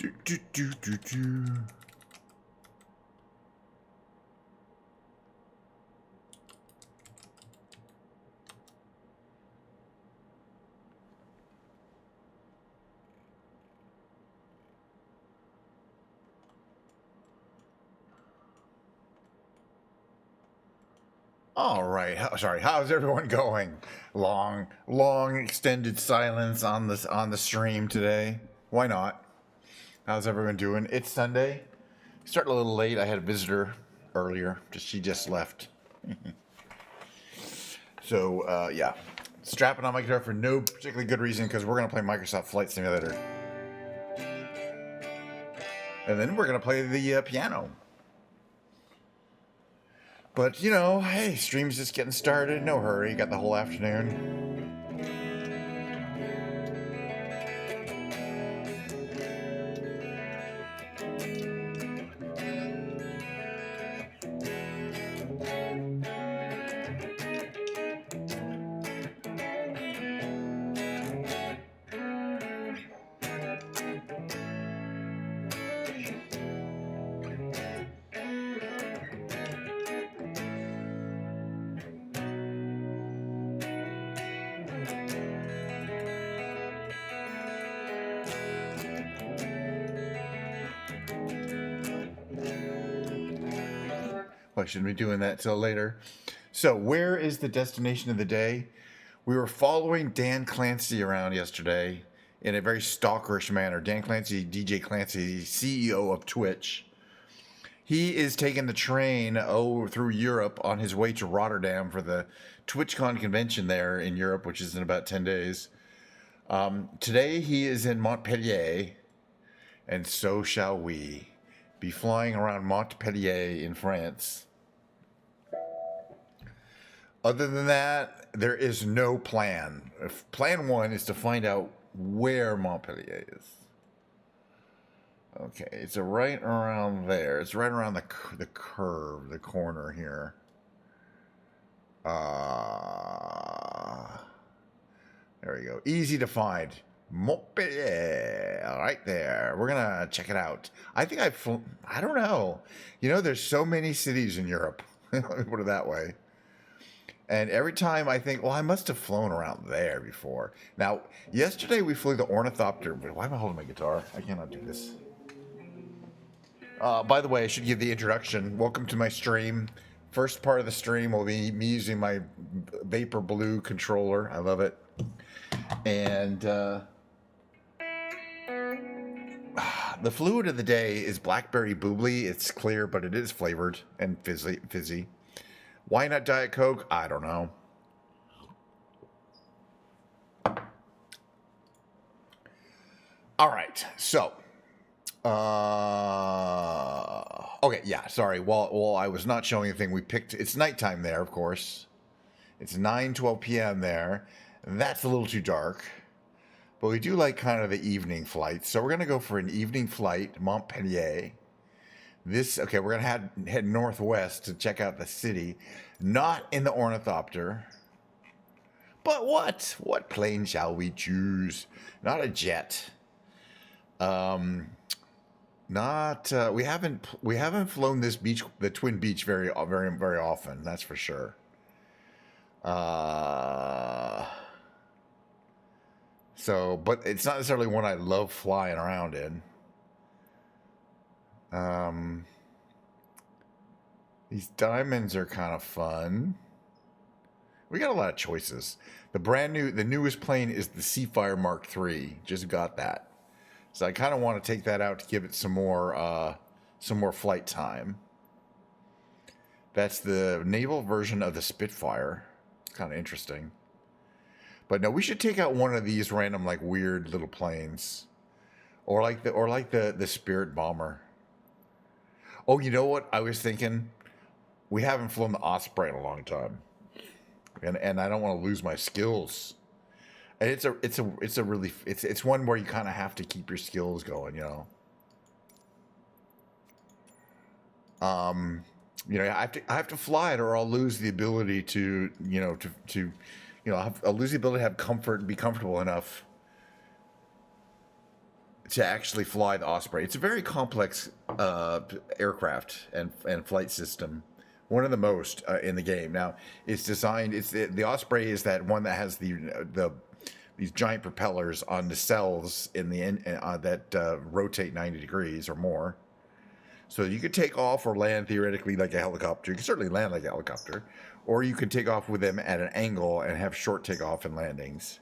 Do, do, do, do, do. All right. Sorry. How's everyone going? Long extended silence on the stream today. Why not? How's everyone doing? It's Sunday. Starting a little late. I had a visitor earlier. She just left. So yeah, strapping on my guitar for no particularly good reason because we're gonna play Microsoft Flight Simulator, and then we're gonna play the piano. But you know, hey, stream's just getting started. No hurry. Got the whole afternoon. Well, I shouldn't be doing that till later. So, where is the destination of the day? We were following Dan Clancy around yesterday in a very stalkerish manner. Dan Clancy, DJ Clancy, CEO of Twitch. He is taking the train through Europe on his way to Rotterdam for the TwitchCon convention there in Europe, which is in about 10 days. Today he is in Montpellier, and so shall we. Be flying around Montpellier in France. Other than that, there is no plan. Plan one is to find out where Montpellier is. Okay, it's right around there. It's right around the curve, the corner here. There we go. Easy to find. Montpellier, right there. We're gonna check it out. I think I don't know. You know, there's so many cities in Europe. Let me put it that way. And every time I think, well, I must have flown around there before. Now, yesterday we flew the Ornithopter. Why am I holding my guitar? I cannot do this. By the way, I should give the introduction. Welcome to my stream. First part of the stream will be me using my Vapor Blue controller. I love it. And the fluid of the day is blackberry boobly. It's clear, but it is flavored and fizzy. Why not Diet Coke? I don't know. All right, so okay, yeah, sorry. While I was not showing anything, we picked. It's nighttime there, of course. It's 9:12 p.m. there. That's a little too dark. But we do like kind of the evening flights. So we're going to go for an evening flight, Montpellier. Okay, we're going to head northwest to check out the city. Not in the Ornithopter. But what? What plane shall we choose? Not a jet. We haven't flown this beach, the Twin Beach, very often. That's for sure. So, but it's not necessarily one I love flying around in. These diamonds are kind of fun. We got a lot of choices. The newest plane is the Seafire Mark III. Just got that. So I kind of want to take that out to give it some more flight time. That's the naval version of the Spitfire. It's kind of interesting. But no, we should take out one of these random, like, weird little planes, or like the Spirit Bomber. Oh, you know what I was thinking? We haven't flown the Osprey in a long time, and I don't want to lose my skills. And it's one where you kind of have to keep your skills going, you know. I have to fly it, or I'll lose the ability to I'll lose the ability to have comfort and be comfortable enough to actually fly the Osprey. It's a very complex aircraft and flight system. One of the most in the game. Now, it's designed. The Osprey is that one that has these giant propellers on the cells in the that rotate 90 degrees or more. So you could take off or land theoretically like a helicopter. You can certainly land like a helicopter, or you can take off with them at an angle and have short takeoff and landings.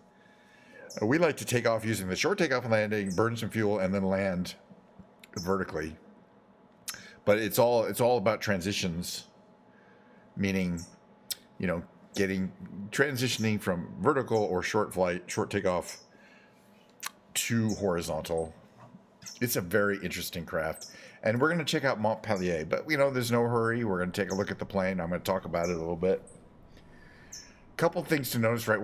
We like to take off using the short takeoff and landing, burn some fuel, and then land vertically. But it's all about transitions, meaning, transitioning from vertical or short flight, short takeoff to horizontal. It's a very interesting craft. And we're going to check out Montpellier. But, there's no hurry. We're going to take a look at the plane. I'm going to talk about it a little bit. Couple things to notice right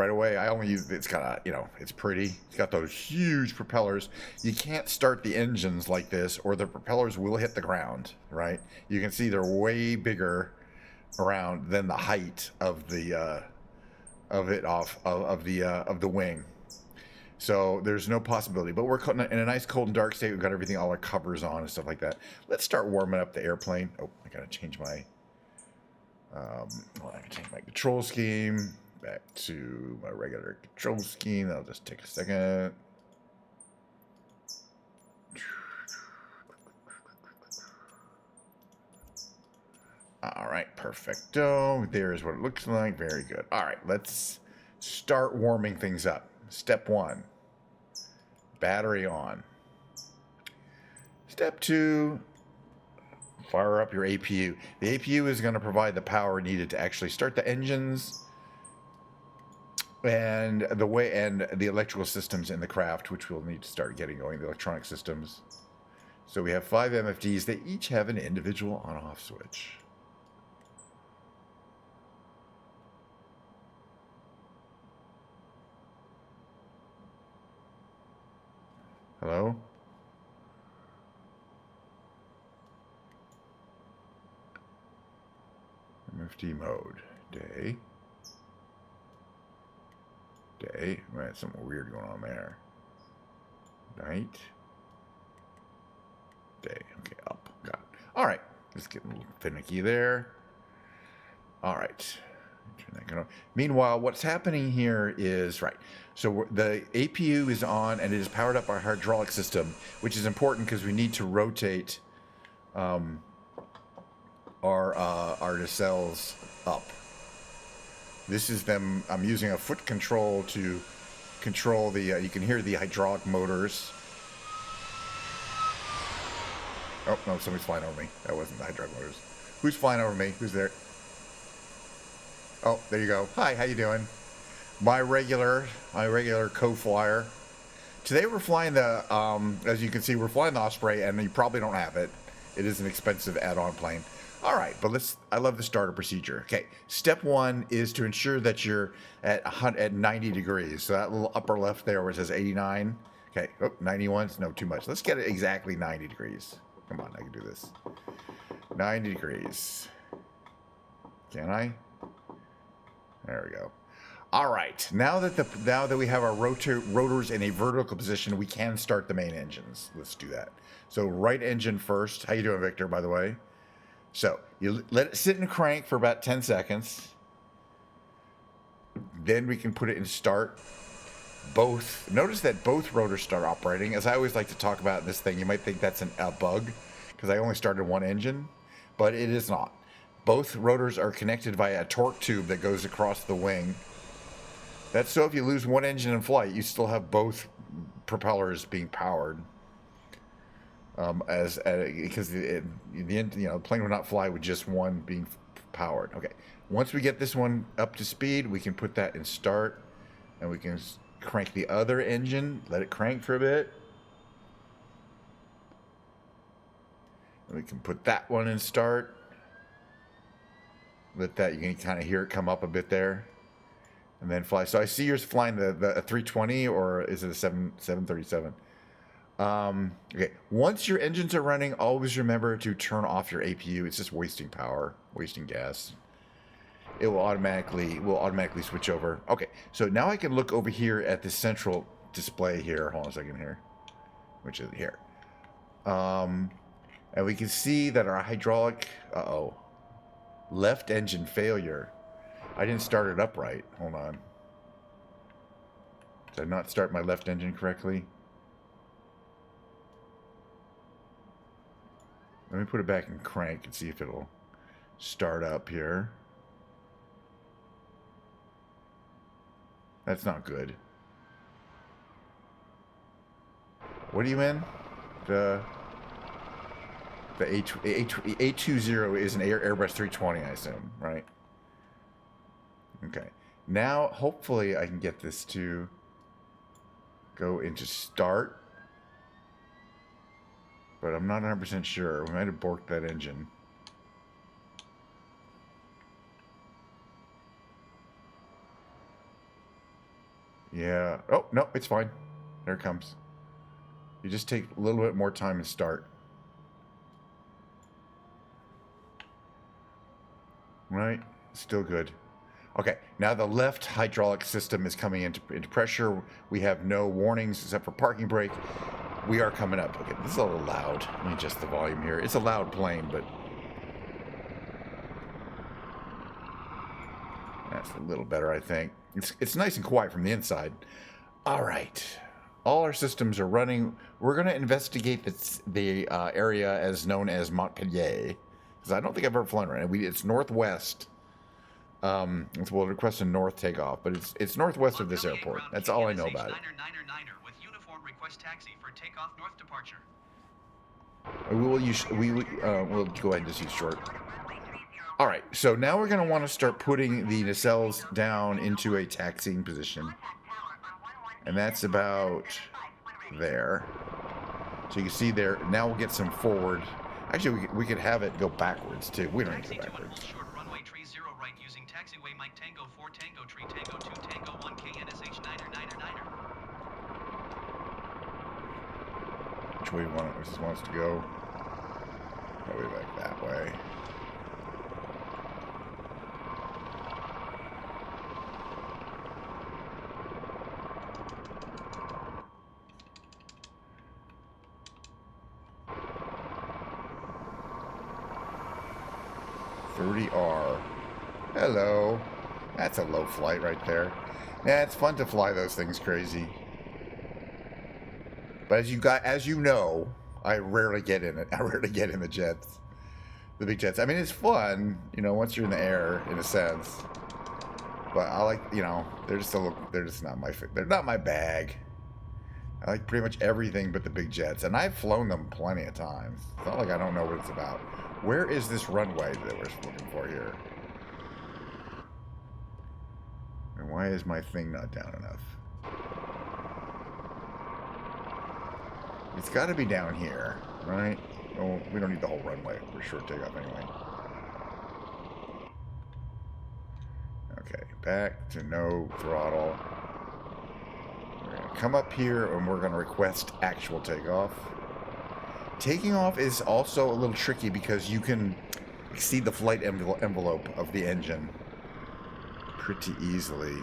away. I only use it's got it's pretty. It's got those huge propellers. You can't start the engines like this, or the propellers will hit the ground. Right? You can see they're way bigger around than the height of the wing. So there's no possibility. But we're in a nice cold and dark state. We've got everything, all our covers on and stuff like that. Let's start warming up the airplane. Oh, I gotta change my. I can change my control scheme back to my regular control scheme. That'll just take a second. All right, perfecto. There's what it looks like. Very good. All right, let's start warming things up. Step 1, battery on. Step 2, fire up your APU. The APU is going to provide the power needed to actually start the engines and the electrical systems in the craft, which we'll need to start getting going, the electronic systems. So we have 5 MFDs. They each have an individual on-off switch. Hello? MFD mode. Day. Man, something weird going on there. Night. Day. Okay, up. Got it. All right. Just getting a little finicky there. All right. Meanwhile, what's happening here is, right, so the APU is on and it is powered up by our hydraulic system, which is important because we need to rotate our nacelles up. This is them. I'm using a foot control to control the, you can hear the hydraulic motors. Oh, no, somebody's flying over me. That wasn't the hydraulic motors. Who's flying over me? Who's there? Oh, there you go. Hi, how you doing? My regular co-flyer. Today we're flying the, as you can see, we're flying the Osprey, and you probably don't have it. It is an expensive add-on plane. All right, but I love the starter procedure. Okay, step 1 is to ensure that you're at 90 degrees. So that little upper left there where it says 89. Okay, 91 is no too much. Let's get it exactly 90 degrees. Come on, I can do this. 90 degrees. Can I? There we go. All right. Now that we have our rotors in a vertical position, we can start the main engines. Let's do that. So right engine first. How you doing, Victor, by the way? So you let it sit and crank for about 10 seconds. Then we can put it in start. Notice that both rotors start operating. As I always like to talk about in this thing, you might think that's a bug because I only started one engine, but it is not. Both rotors are connected via a torque tube that goes across the wing. That's so if you lose one engine in flight, you still have both propellers being powered. Because the plane would not fly with just one being powered. Okay, once we get this one up to speed, we can put that in start, and we can crank the other engine. Let it crank for a bit. And we can put that one in start. Let that, you can kind of hear it come up a bit there, and then fly. So I see you're flying the 320, or is it a 737? Okay. Once your engines are running, always remember to turn off your APU. It's just wasting power, wasting gas. It will automatically switch over. Okay. So now I can look over here at the central display here. Hold on a second here. which is here. And we can see that our hydraulic, left engine failure. I didn't start it up right. Hold on. Did I not start my left engine correctly? Let me put it back in crank and see if it'll start up here. That's not good. What are you in? The A20 is an Airbus 320, I assume, right? Okay. Now, hopefully, I can get this to go into start. But I'm not 100% sure. We might have borked that engine. Yeah. Oh, no, it's fine. There it comes. You just take a little bit more time to start. Right? Still good. Okay, now the left hydraulic system is coming into pressure. We have no warnings except for parking brake. We are coming up. Okay, this is a little loud. Let me adjust the volume here. It's a loud plane, but that's a little better, I think. It's nice and quiet from the inside. All right. All our systems are running. We're going to investigate the area as known as Montpellier, because I don't think I've ever flown around it. It's northwest. We'll request a north takeoff, but it's northwest of this airport. That's all I know about it. With uniform request taxi for takeoff north departure. We'll go ahead and just use short. All right, so now we're going to want to start putting the nacelles down into a taxiing position, and that's about there. So you can see there. Now we'll get some forward. Actually, we could have it go backwards too. We don't need to go backwards. Short runway tree 0 right using taxiway Mike Tango 4 Tango Tree Tango 2 Tango 1 KNSH 9er. Which way this wants to go? Probably like that way. R. Hello. That's a low flight right there. Yeah, it's fun to fly those things crazy. But as you know, I rarely get in it. I rarely get in the jets. The big jets. I mean, it's fun, once you're in the air, in a sense. But I like, they're just not they're not my bag. I like pretty much everything but the big jets. And I've flown them plenty of times. It's not like I don't know what it's about. Where is this runway that we're looking for here? And why is my thing not down enough? It's got to be down here, right? Oh, we don't need the whole runway. We're short takeoff anyway. Okay, back to no throttle. We're going to come up here and we're going to request actual takeoff. Taking off is also a little tricky because you can exceed the flight envelope of the engine pretty easily.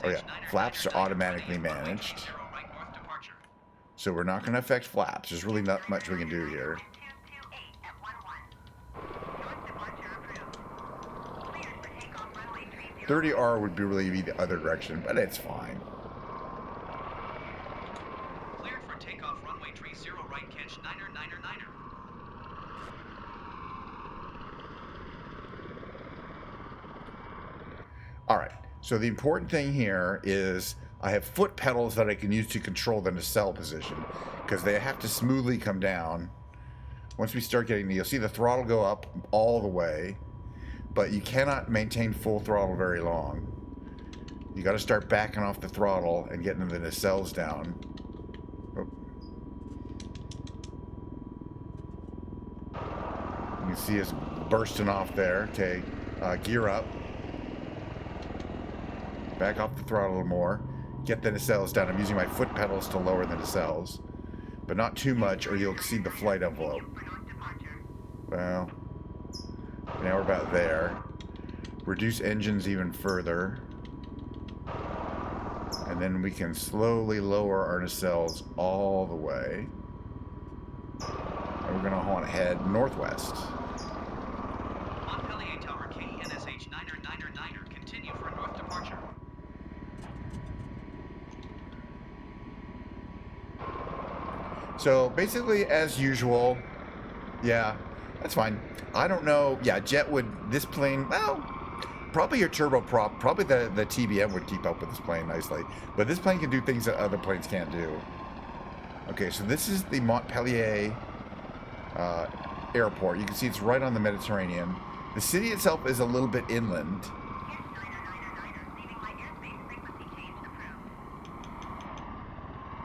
Oh yeah, flaps are automatically managed. So we're not going to affect flaps. There's really not much we can do here. 30R would really be the other direction, but it's fine. Cleared for takeoff runway tree 0 right catch 9er. All right. So the important thing here is I have foot pedals that I can use to control the nacelle position because they have to smoothly come down. Once we start getting you'll see the throttle go up all the way, but you cannot maintain full throttle very long. You got to start backing off the throttle and getting the nacelles down. Oh. You can see us bursting off there. Okay, gear up. Back off the throttle a little more. Get the nacelles down. I'm using my foot pedals to lower the nacelles. But not too much or you'll exceed the flight envelope. Well, now we're about there. Reduce engines even further. And then we can slowly lower our nacelles all the way. And we're going to want to head northwest. Montpellier Tower KNSH 9er, continue for north departure. So basically, as usual, yeah, that's fine. I don't know. Yeah, Jet would, this plane, well, probably your turboprop, probably the TBM would keep up with this plane nicely. But this plane can do things that other planes can't do. Okay, so this is the Montpellier airport. You can see it's right on the Mediterranean. The city itself is a little bit inland.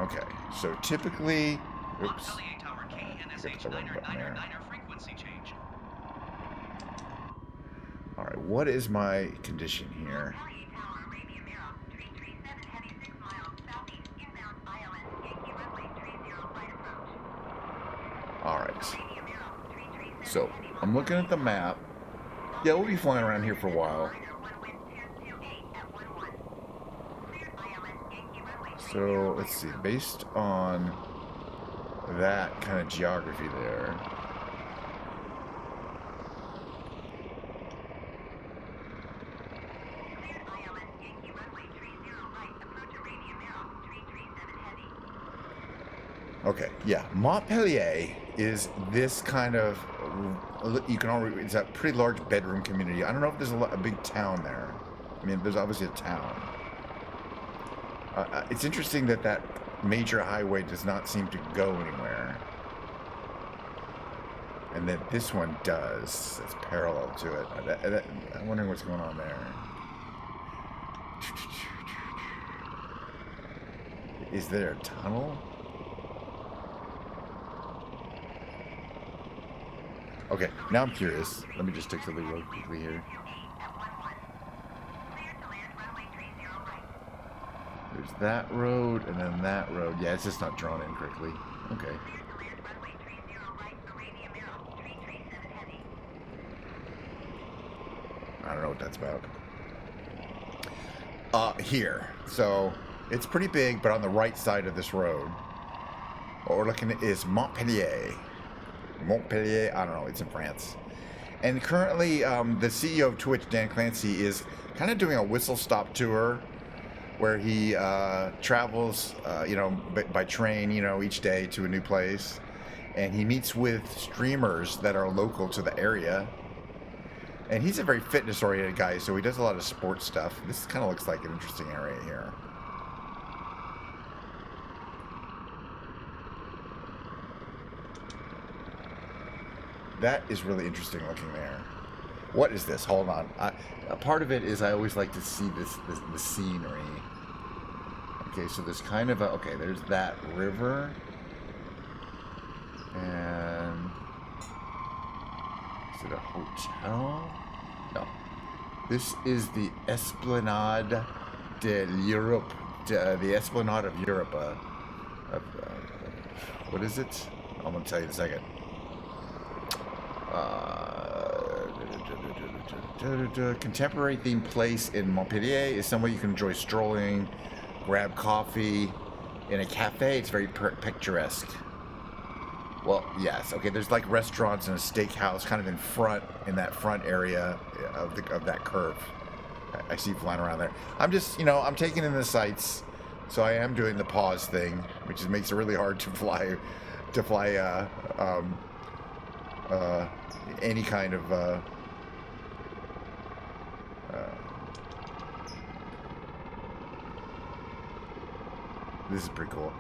Okay, so typically, oops. Montpellier Tower KNSH 9er, frequency change. All right, what is my condition here? All right. So I'm looking at the map. Yeah, we'll be flying around here for a while. So let's see, based on that kind of geography there. Okay, yeah, Montpellier is this kind of, you can already, it's a pretty large bedroom community. I don't know if there's a big town there. I mean, there's obviously a town. It's interesting that that major highway does not seem to go anywhere. And that this one does. It's parallel to it. I'm wondering what's going on there. Is there a tunnel? Okay, now I'm curious. Let me just take the lead real quickly here. There's that road, and then that road. Yeah, it's just not drawn in correctly. Okay. I don't know what that's about. Here. So, it's pretty big, but on the right side of this road. What we're looking at is Montpellier. Montpellier, I don't know, it's in France. And currently, the CEO of Twitch, Dan Clancy, is kind of doing a whistle-stop tour where he travels, by train, each day to a new place. And he meets with streamers that are local to the area. And he's a very fitness-oriented guy, so he does a lot of sports stuff. This kind of looks like an interesting area here. That is really interesting looking there. What is this? Hold on. A part of it is I always like to see the scenery. Okay, so there's kind of a... Okay, there's that river. And... Is it a hotel? No. This is the Esplanade de l'Europe. The Esplanade of Europe. What is it? I'm going to tell you in a second. Contemporary themed place in Montpellier is somewhere you can enjoy strolling, grab coffee in a cafe. It's very picturesque. Well, yes. Okay, there's like restaurants and a steakhouse kind of in that front area of that curve. I see flying around there. I'm just, I'm taking in the sights, so I am doing the pause thing, which makes it really hard to fly any kind of this is pretty cool.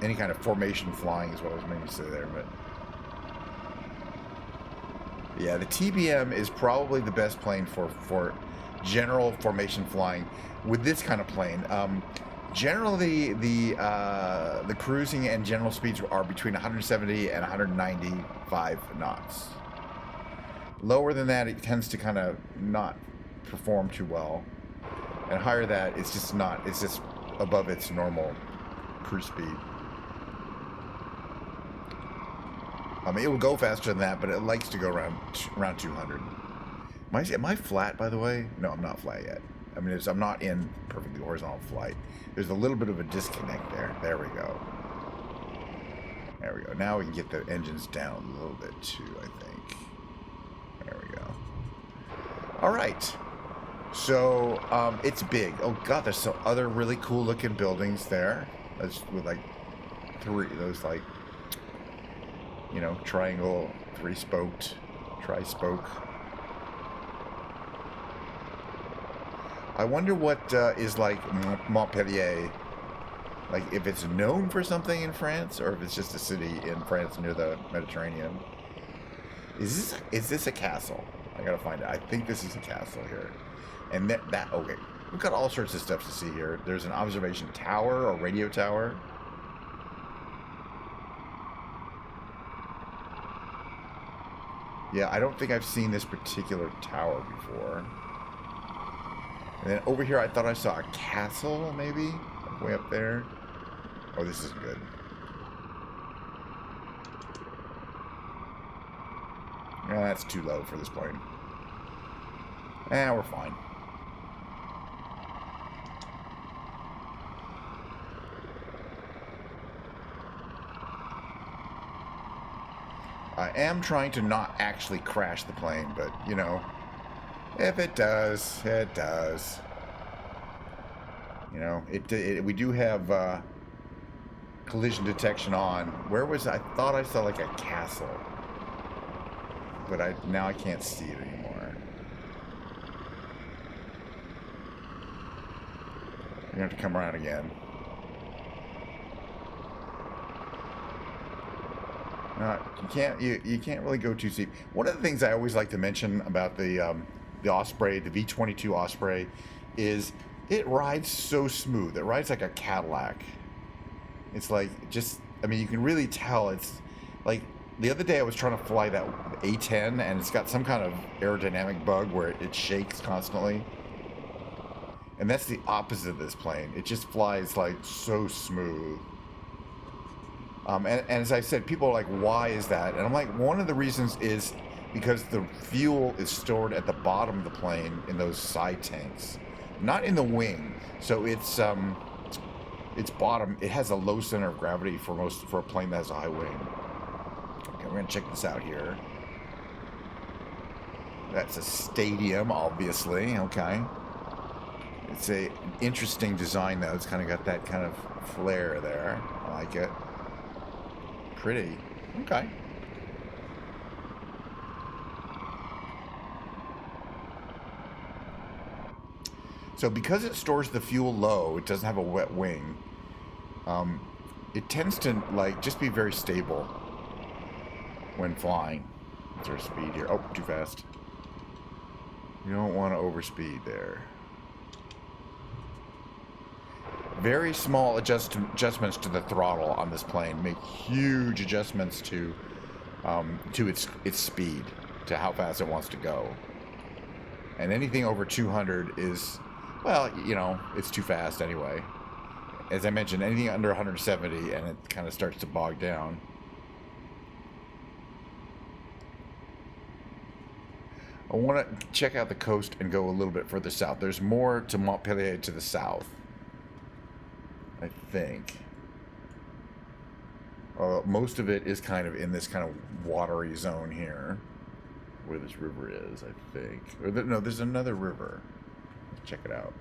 Any kind of formation flying is what I was meaning to say there, but yeah, the TBM is probably the best plane for general formation flying with this kind of plane. Generally, the cruising and general speeds are between 170 and 195 knots. Lower than that, it tends to kind of not perform too well. And higher than that, it's just above its normal cruise speed. It will go faster than that, but it likes to go around 200. Am I flat, by the way? No, I'm not flat yet. I mean, I'm not in perfectly horizontal flight. There's a little bit of a disconnect there. There we go. There we go. Now we can get the engines down a little bit too, I think. There we go. All right. So it's big. Oh god, there's some other really cool looking buildings there. That's with like those like, you know, triangle, tri-spoke. I wonder what is like Montpellier, like if it's known for something in France, or if it's just a city in France near the Mediterranean. Is this a castle? I gotta find it. I think this is a castle here, and okay. We've got all sorts of stuff to see here. There's an observation tower or radio tower. Yeah, I don't think I've seen this particular tower before. And then over here, I thought I saw a castle, maybe? Way up there. Oh, this isn't good. Yeah, that's too low for this plane. We're fine. I am trying to not actually crash the plane, but, you know, if it does, it does. You know, we do have collision detection on. Where was I thought I saw like a castle, but now I can't see it anymore. You're gonna have to come around again. You can't really go too steep. One of the things I always like to mention about the Osprey, the V22 Osprey, is it rides so smooth. It rides like a Cadillac. It's like I mean, you can really tell. It's like the other day I was trying to fly that A10, and it's got some kind of aerodynamic bug where it shakes constantly. And that's the opposite of this plane. It just flies like so smooth. And as I said, people are like, why is that? And I'm like, one of the reasons is because the fuel is stored at the bottom of the plane in those side tanks, not in the wing. So it's bottom. It has a low center of gravity for a plane that has a high wing. Okay, we're gonna check this out here. That's a stadium, obviously. Okay. It's an interesting design, though. It's kind of got that kind of flair there. I like it. Pretty. Okay. So because it stores the fuel low, it doesn't have a wet wing. It tends to like just be very stable when flying. What's our speed here? Oh, too fast. You don't want to overspeed there. Very small adjustments to the throttle on this plane make huge adjustments to its speed, to how fast it wants to go. And anything over 200 is, well, you know, it's too fast anyway. As I mentioned, anything under 170 and it kind of starts to bog down. I want to check out the coast and go a little bit further south. There's more to Montpellier to the south, I think. Most of it is kind of in this kind of watery zone here, where this river is, I think. No, there's another river. Let's check it out.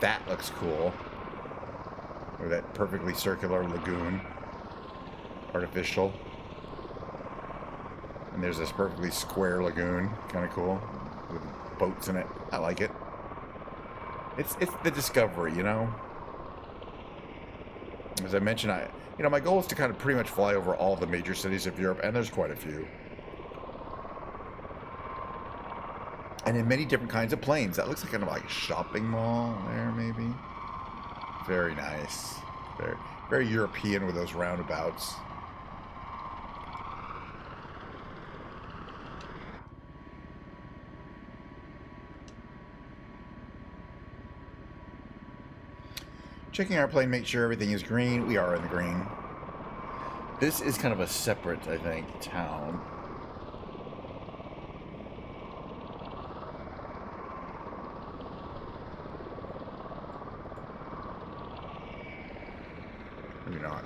That looks cool. Or that perfectly circular lagoon. Artificial. And there's this perfectly square lagoon. Kind of cool. With boats in it. I like it. It's the discovery, you know? As I mentioned, my goal is to kind of pretty much fly over all the major cities of Europe, and there's quite a few. And in many different kinds of planes. That looks like kind of like a shopping mall there, maybe. Very nice. Very, very European with those roundabouts. Checking our plane, make sure everything is green. We are in the green. This is kind of a separate, I think, town. Maybe not.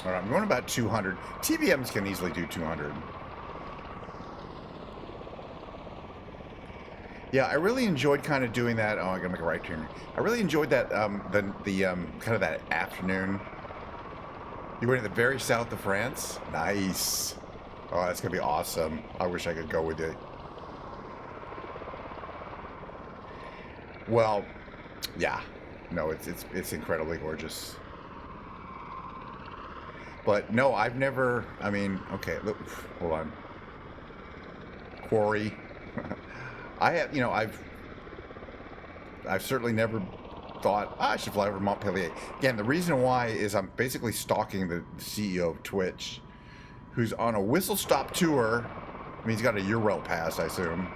All right, I'm going about 200. TBMs can easily do 200. Yeah, I really enjoyed kind of doing that. Oh, I gotta make a right turn. I really enjoyed that the kind of that afternoon. You went to the very south of France. Nice. Oh, that's gonna be awesome. I wish I could go with you. Well, yeah. No, it's incredibly gorgeous. But no, I've never. I mean, okay, look, hold on. Quarry. I have, you know, I've certainly never thought I should fly over to Montpellier. Again, the reason why is I'm basically stalking the CEO of Twitch, who's on a whistle stop tour. I mean, he's got a Euro pass, I assume.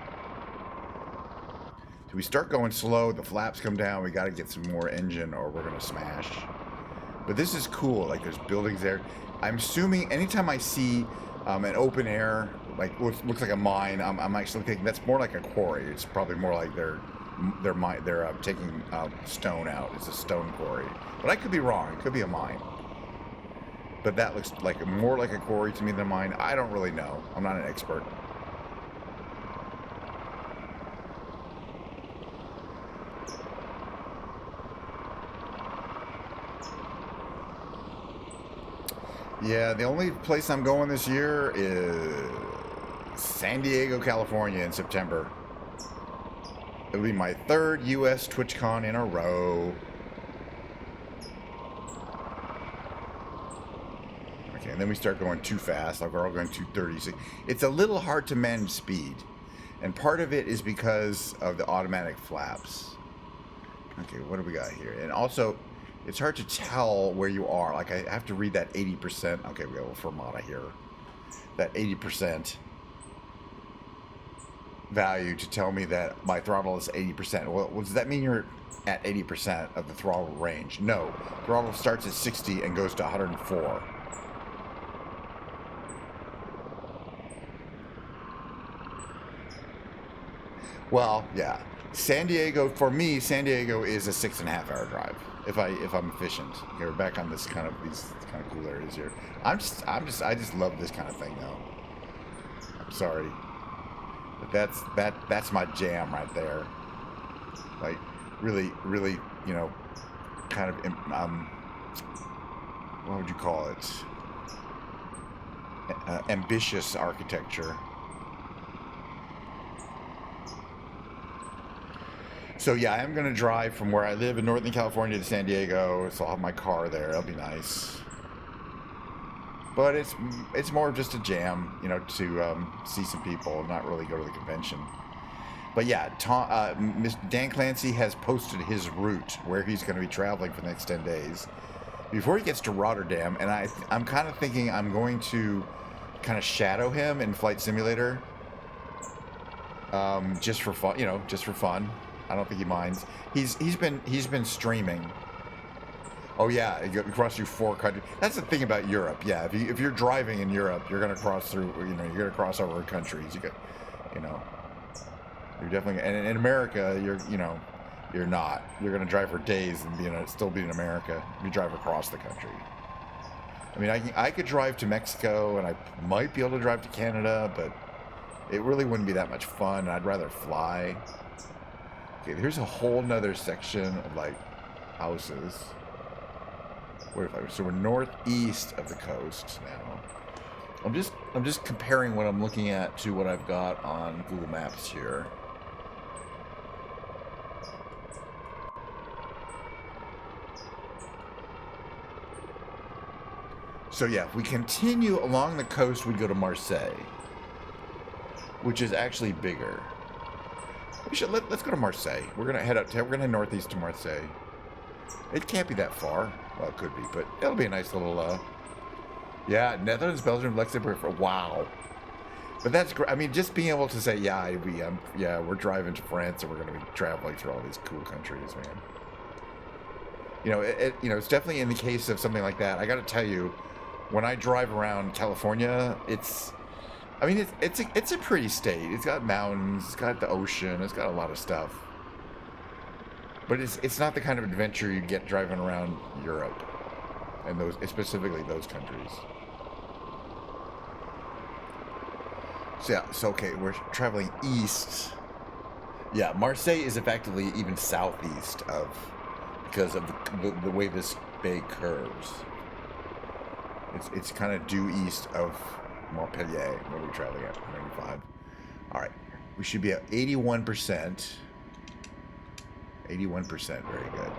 So we start going slow. The flaps come down. We got to get some more engine, or we're gonna smash. But this is cool. Like, there's buildings there. I'm assuming anytime I see an open air, like looks like a mine, I'm actually thinking that's more like a quarry. It's probably more like they're taking stone out. It's a stone quarry. But I could be wrong. It could be a mine. But that looks like more like a quarry to me than a mine. I don't really know. I'm not an expert. Yeah, the only place I'm going this year is San Diego, California in September. It'll be my third U.S. TwitchCon in a row. Okay, and then we start going too fast. Like we're all going 230. It's a little hard to manage speed. And part of it is because of the automatic flaps. Okay, what do we got here? And also, it's hard to tell where you are. Like, I have to read that 80%. Okay, we got a little Fermata here. That 80% value to tell me that my throttle is 80%. Well, does that mean you're at 80% of the throttle range? No. Throttle starts at 60 and goes to 104. Well, yeah. San Diego, for me, San Diego is a 6.5-hour drive. If I'm efficient. Okay, we're back on these kind of cool areas here. I just love this kind of thing though. I'm sorry, but that's my jam right there. Like really, you know, kind of what would you call it? Ambitious architecture. So yeah, I am going to drive from where I live in Northern California to San Diego, so I'll have my car there. That'll be nice. But it's more of just a jam, you know, to see some people, not really go to the convention. But yeah, Dan Clancy has posted his route where he's going to be traveling for the next 10 days before he gets to Rotterdam, and I'm kind of thinking I'm going to kind of shadow him in Flight Simulator, just for fun, you know, just for fun. I don't think he minds. He's been streaming. Oh yeah, you cross through 4 countries. That's the thing about Europe. Yeah, if you're driving in Europe, you're gonna cross through. You know, you're gonna cross over countries. You know, you're definitely. And in America, you're not. You're gonna drive for days and still be in America. You drive across the country. I mean, I could drive to Mexico, and I might be able to drive to Canada, but it really wouldn't be that much fun. I'd rather fly. Okay, here's a whole nother section of like houses. So we're northeast of the coast now. I'm just comparing what I'm looking at to what I've got on Google Maps here. So yeah, if we continue along the coast, we go to Marseille, which is actually bigger. Let's go to Marseille. We're gonna head northeast to Marseille. It can't be that far. Well, it could be, but it'll be a nice little, yeah, Netherlands, Belgium, Luxembourg. Wow. But that's great. I mean, just being able to say, yeah, yeah, we're driving to France and we're going to be traveling through all these cool countries, man. You know, it's definitely in the case of something like that. I got to tell you, when I drive around California, it's a pretty state. It's got mountains, it's got the ocean, it's got a lot of stuff. But it's not the kind of adventure you get driving around Europe, and specifically those countries. So yeah, okay, we're traveling east. Yeah, Marseille is effectively even southeast because of the way this bay curves. It's kind of due east of Montpellier, where we're traveling at 195. All right, we should be at 81%. 81%, very good.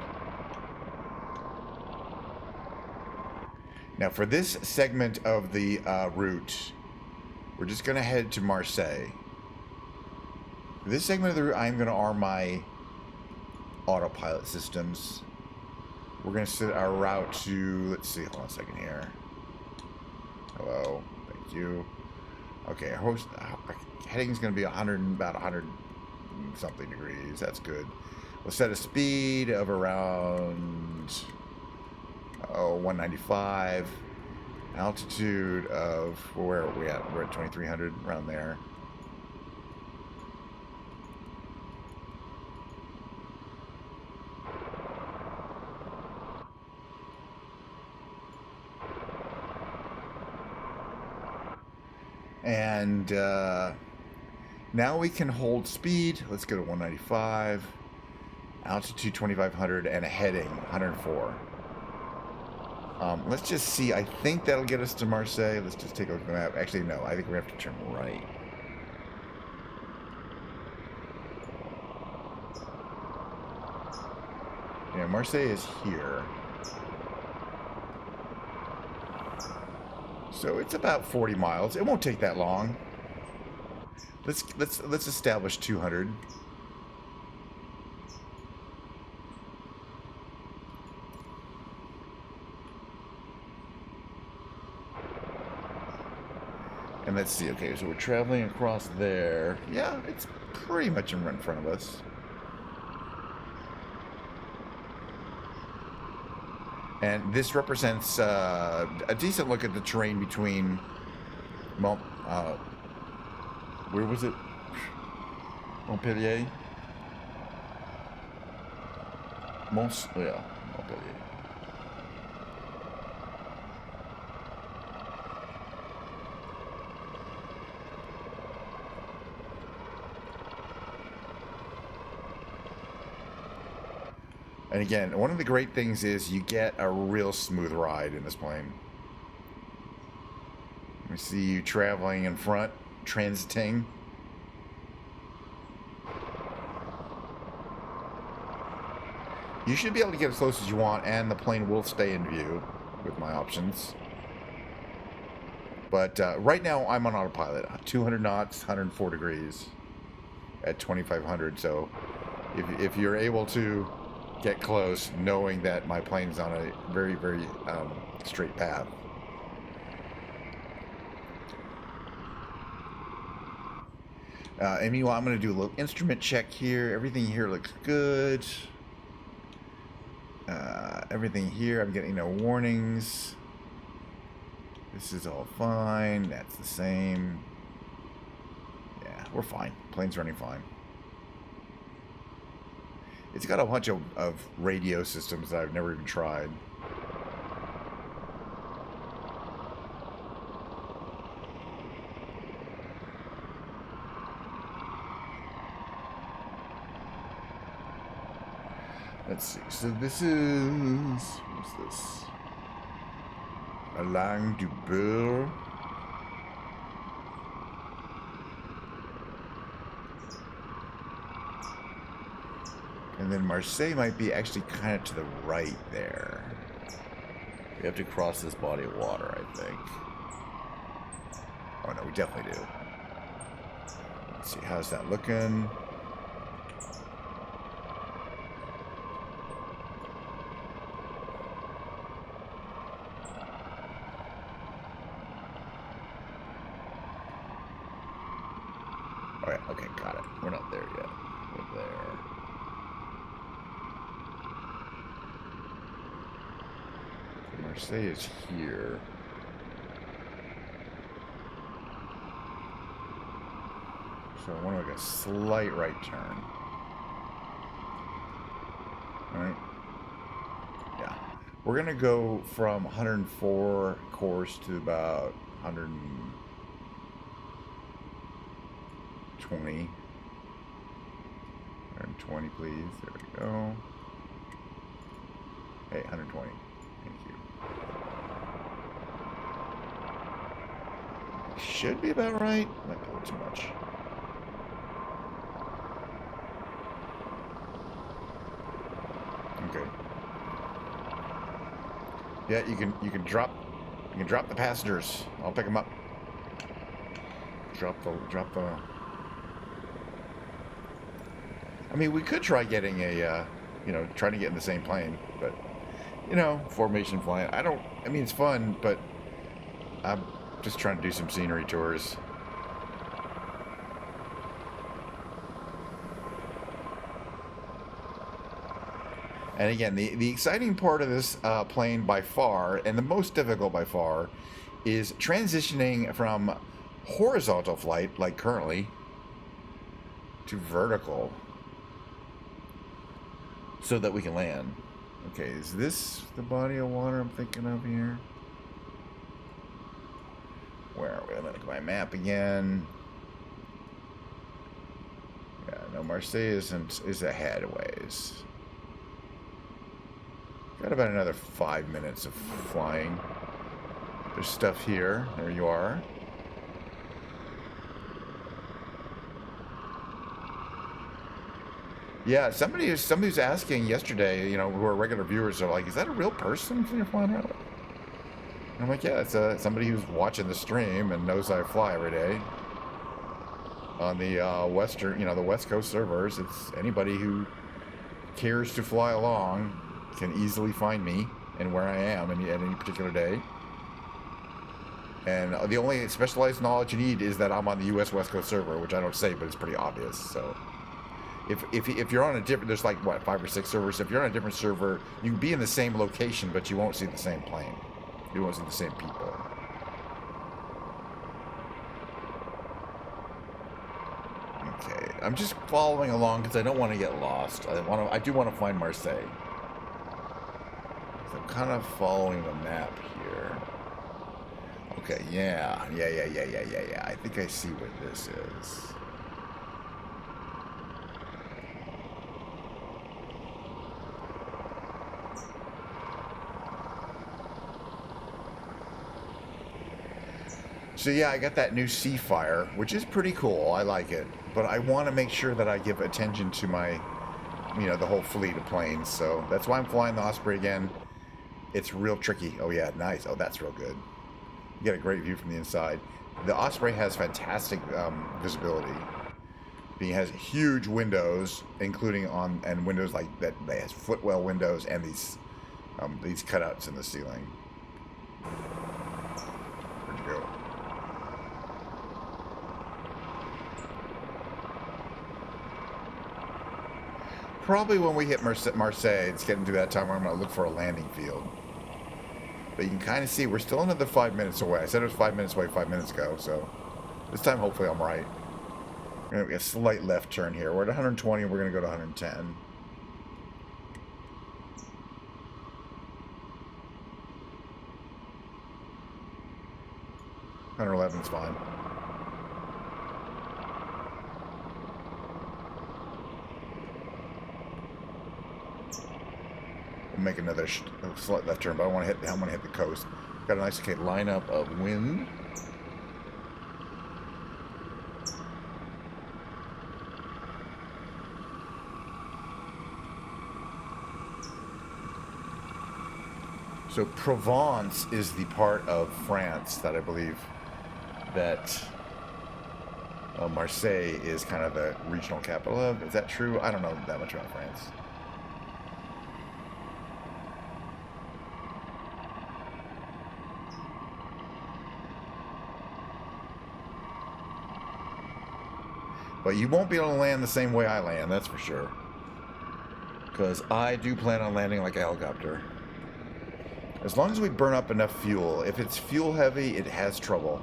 Now for this segment of the route, we're just going to head to Marseille. For this segment of the route, I'm going to arm my autopilot systems. We're going to set our route to, let's see, hold on a second here. Hello, thank you. Okay, our heading is going to be about 100 something degrees. That's good. We'll set a speed of around 195. Altitude of, where are we at? We're at 2300, around there. And now we can hold speed. Let's go to 195. Altitude 2500 and a heading 104. Let's just see. I think that'll get us to Marseille. Let's just take a look at the map. Actually, no. I think we have to turn right. Yeah, Marseille is here. So it's about 40 miles. It won't take that long. Let's establish 200. And let's see, okay, so we're traveling across there. Yeah, it's pretty much in front of us. And this represents a decent look at the terrain between, where was it? Montpellier? Montpellier. And again, one of the great things is you get a real smooth ride in this plane. We see you traveling in front, transiting. You should be able to get as close as you want, and the plane will stay in view with my options. But right now, I'm on autopilot. 200 knots, 104 degrees at 2500. So if you're able to get close, knowing that my plane's on a very, very straight path. And meanwhile, I'm going to do a little instrument check here. Everything here looks good. Everything here, I'm getting no warnings. This is all fine. That's the same. Yeah, we're fine. Plane's running fine. It's got a bunch of radio systems that I've never even tried. Let's see. So this is... what's this? Alain Dubur. And then Marseille might be actually kind of to the right there. We have to cross this body of water, I think. Oh no, we definitely do. Let's see, how's that looking? Okay, got it. We're not there yet. We're there. Marseille is here. So I want to make a slight right turn. Alright. Yeah. We're going to go from 104 course to about 120. 120, please. There we go. Hey, 120. Thank you. Should be about right. Might be a little too much. Okay. Yeah, you can drop the passengers. I'll pick them up. Drop the. I mean, we could try getting a, trying to get in the same plane, but, formation flying. I mean, it's fun, but I'm just trying to do some scenery tours. And again, the exciting part of this plane by far, and the most difficult by far, is transitioning from horizontal flight, like currently, to vertical, so that we can land. Okay, is this the body of water I'm thinking of here? Where are we? I'm gonna look at my map again. Yeah, no, Marseille is ahead a ways. Got about another 5 minutes of flying. There's stuff here. There you are. Yeah, somebody was asking yesterday, who are regular viewers, are like, is that a real person you're flying around with? And I'm like, yeah, it's somebody who's watching the stream and knows I fly every day. On the the West Coast servers, it's anybody who cares to fly along can easily find me and where I am at any particular day. And the only specialized knowledge you need is that I'm on the U.S. West Coast server, which I don't say, but it's pretty obvious. So, if you're on a different, there's like what 5 or 6 servers. If you're on a different server, you can be in the same location, but you won't see the same plane. You won't see the same people. Okay, I'm just following along because I don't want to get lost. I do want to find Marseille. So I'm kind of following the map here. Okay, yeah. I think I see what this is. So yeah, I got that new Seafire, which is pretty cool. I like it, but I want to make sure that I give attention to my, the whole fleet of planes. So that's why I'm flying the Osprey again. It's real tricky. Oh yeah, nice. Oh, that's real good. You get a great view from the inside. The Osprey has fantastic visibility. It has huge windows, including and windows like that. It has footwell windows and these cutouts in the ceiling. Where'd you go? Probably when we hit Marseille, it's getting to that time where I'm going to look for a landing field. But you can kind of see we're still another 5 minutes away. I said it was 5 minutes away 5 minutes ago, so this time hopefully I'm right. We're going to get a slight left turn here. We're at 120, we're going to go to 110. $111 is fine. We'll make another slight left turn, but I want to hit the coast. Got a nice lineup of wind. So Provence is the part of France that I believe that Marseille is kind of the regional capital of. Is that true? I don't know that much about France. But you won't be able to land the same way I land, that's for sure. Because I do plan on landing like a helicopter. As long as we burn up enough fuel. If it's fuel heavy, it has trouble.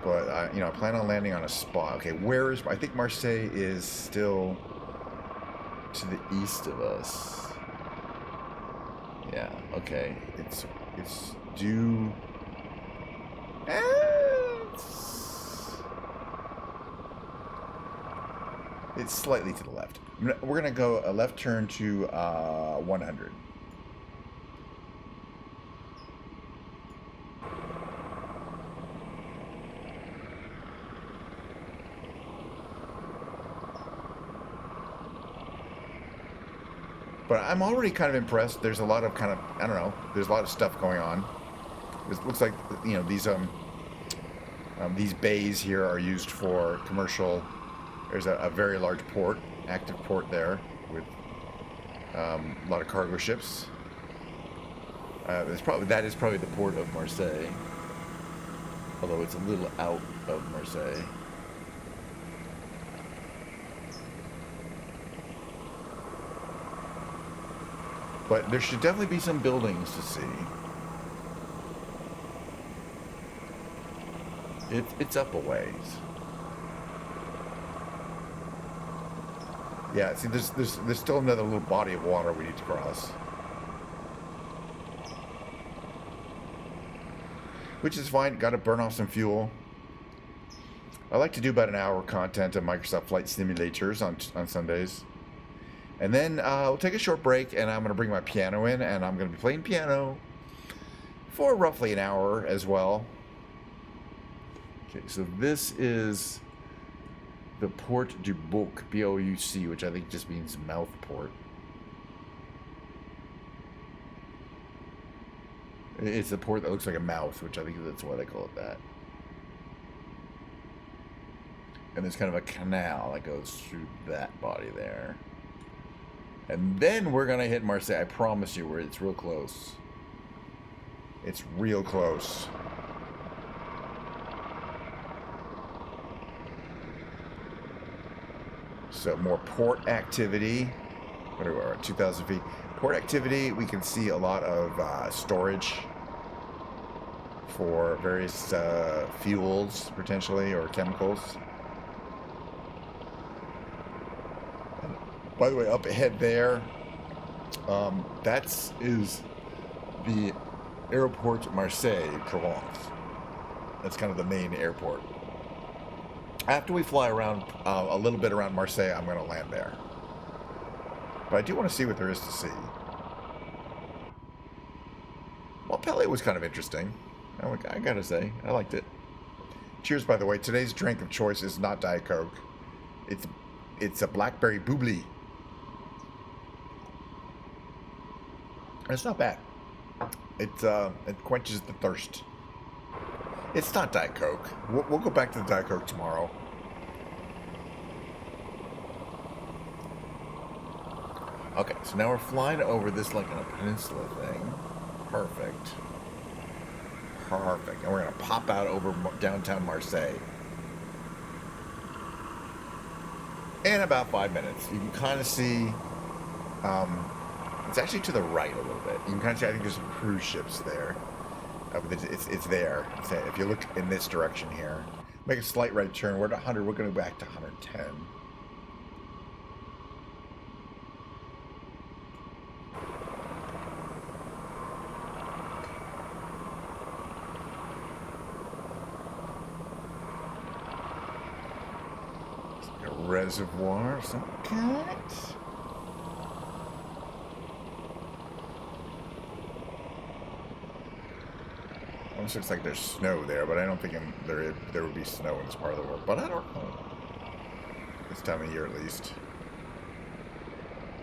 But I plan on landing on a spot. Okay, where is... I think Marseille is still to the east of us. Yeah, okay. It's due... It's slightly to the left. We're going to go a left turn to 100. But I'm already kind of impressed. There's a lot of kind of, I don't know, there's a lot of stuff going on. It looks like, these bays here are used for commercial. There's a very large port, active port there with a lot of cargo ships. That is probably the port of Marseille, although it's a little out of Marseille. But there should definitely be some buildings to see. It's up a ways. Yeah, see, there's still another little body of water we need to cross. Which is fine. Got to burn off some fuel. I like to do about an hour content of Microsoft Flight Simulators on Sundays. And then we'll take a short break, and I'm going to bring my piano in, and I'm going to be playing piano for roughly an hour as well. Okay, so this is the Port du Bouc, B-O-U-C, which I think just means mouth port. It's a port that looks like a mouth, which I think that's why they call it that. And there's kind of a canal that goes through that body there. And then we're going to hit Marseille. I promise you, it's real close. It's real close. So more port activity. What are we at? 2,000 feet. Port activity, we can see a lot of storage for various fuels, potentially, or chemicals. By the way, up ahead there, that is the airport Marseille, Provence. That's kind of the main airport. After we fly around a little bit around Marseille, I'm going to land there. But I do want to see what there is to see. Montpellier was kind of interesting. I gotta say, I liked it. Cheers, by the way. Today's drink of choice is not Diet Coke. It's a blackberry bubbly. It's not bad. It quenches the thirst. It's not Diet Coke. We'll go back to the Diet Coke tomorrow. Okay, so now we're flying over this like on a peninsula thing. Perfect. Perfect. And we're going to pop out over downtown Marseille. In about 5 minutes. You can kind of see... it's actually to the right a little bit. You can kind of see, I think there's some cruise ships there. It's there. If you look in this direction here. Make a slight right turn. We're at 100. We're going to go back to 110. Reservoir of some kind. Almost looks like there's snow there, but I don't think there would be snow in this part of the world. But I don't know. This time of year, at least.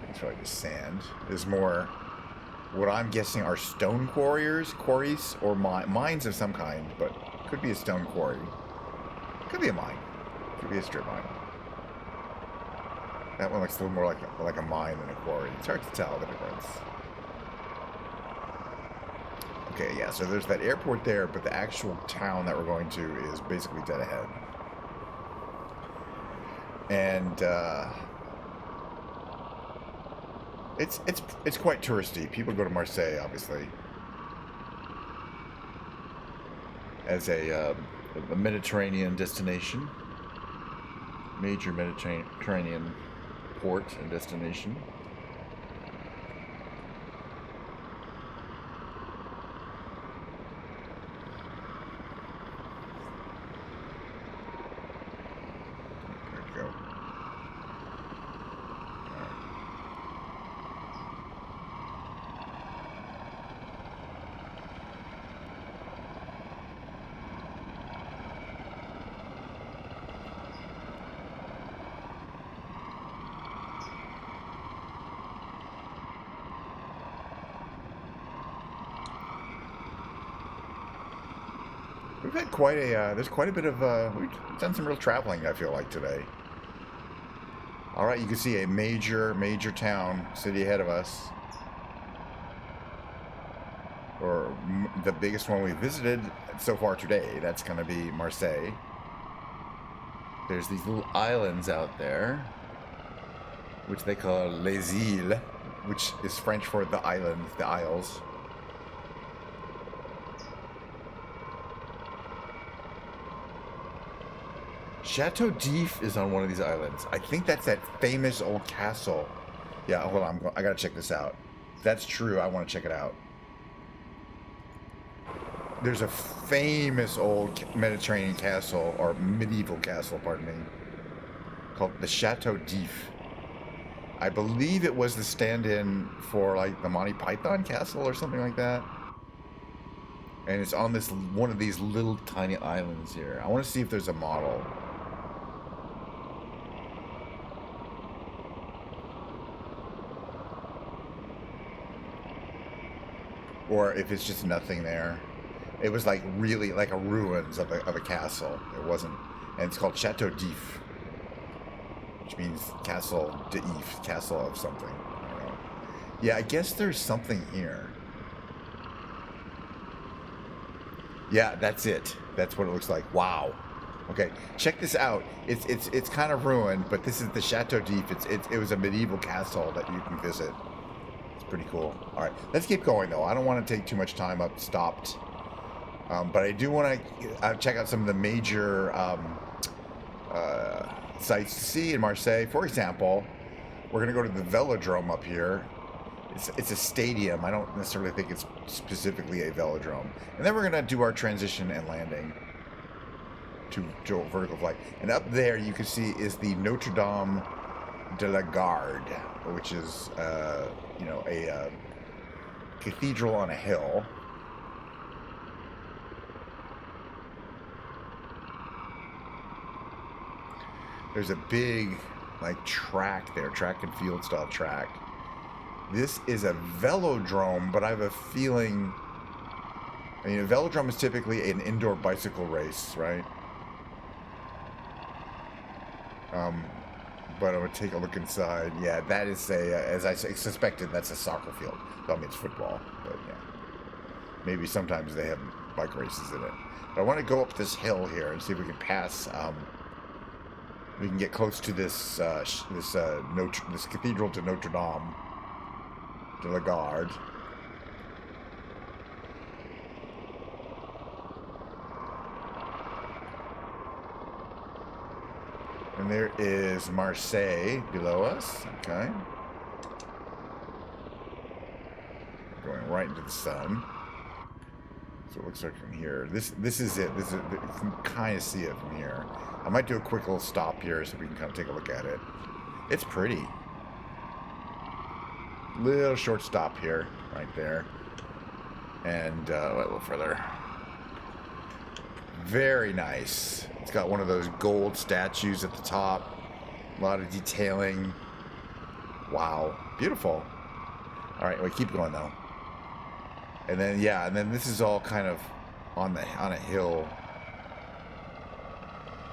It's like the sand. There's more. What I'm guessing are stone quarries, or mines of some kind, but could be a stone quarry. Could be a mine. Could be a strip mine. That one looks a little more like a mine than a quarry. It's hard to tell the difference. Okay, yeah, so there's that airport there, but the actual town that we're going to is basically dead ahead. And it's quite touristy. People go to Marseille, obviously, as a Mediterranean destination, major Mediterranean port and destination. There we go. We've had quite a, there's quite a bit of, we've done some real traveling, I feel like, today. All right, you can see a major town, city ahead of us. Or the biggest one we visited so far today, that's going to be Marseille. There's these little islands out there, which they call les îles, which is French for the islands, the isles. Chateau d'If is on one of these islands. I think that's that famous old castle. Yeah, hold on. I gotta check this out. If that's true, I want to check it out. There's a famous old Mediterranean castle, or medieval castle, pardon me, called the Chateau d'If. I believe it was the stand-in for like the Monty Python castle or something like that. And it's on this one of these little tiny islands here. I want to see if there's a model. Or if it's just nothing there. It was like really like a ruins of a castle. It wasn't, and it's called Chateau d'If, which means castle d'If, castle of something. I don't know. Yeah, I guess there's something here. Yeah, that's it. That's what it looks like. Wow. Okay, check this out. It's kind of ruined, but this is the Chateau d'If. It was a medieval castle that you can visit. Pretty cool. All right, let's keep going though. I don't want to take too much time up stopped, but I do want to check out some of the major sites to see in Marseille. For example, we're gonna go to the Velodrome up here. It's a stadium. I don't necessarily think it's specifically a velodrome. And then we're gonna do our transition and landing to a vertical flight. And up there you can see is the Notre Dame de la Garde, which is you know, a cathedral on a hill. There's a big like track there, track and field style track. This is a velodrome, but I have a feeling, I mean, a velodrome is typically an indoor bicycle race, right? But I'm going to take a look inside. Yeah, that is as I suspected, that's a soccer field. I mean, it's football, but yeah. Maybe sometimes they have bike races in it. But I want to go up this hill here and see if we can pass, we can get close to this, this cathedral to Notre Dame de la Garde. And there is Marseille below us. Okay. Going right into the sun. So it looks like from here. This is it. You can kind of see it from here. I might do a quick little stop here so we can kind of take a look at it. It's pretty. Little short stop here, right there. And a little further. Very nice. It's got one of those gold statues at the top. A lot of detailing. Wow. Beautiful. All right, we keep going though. And then yeah, and then this is all kind of on a hill.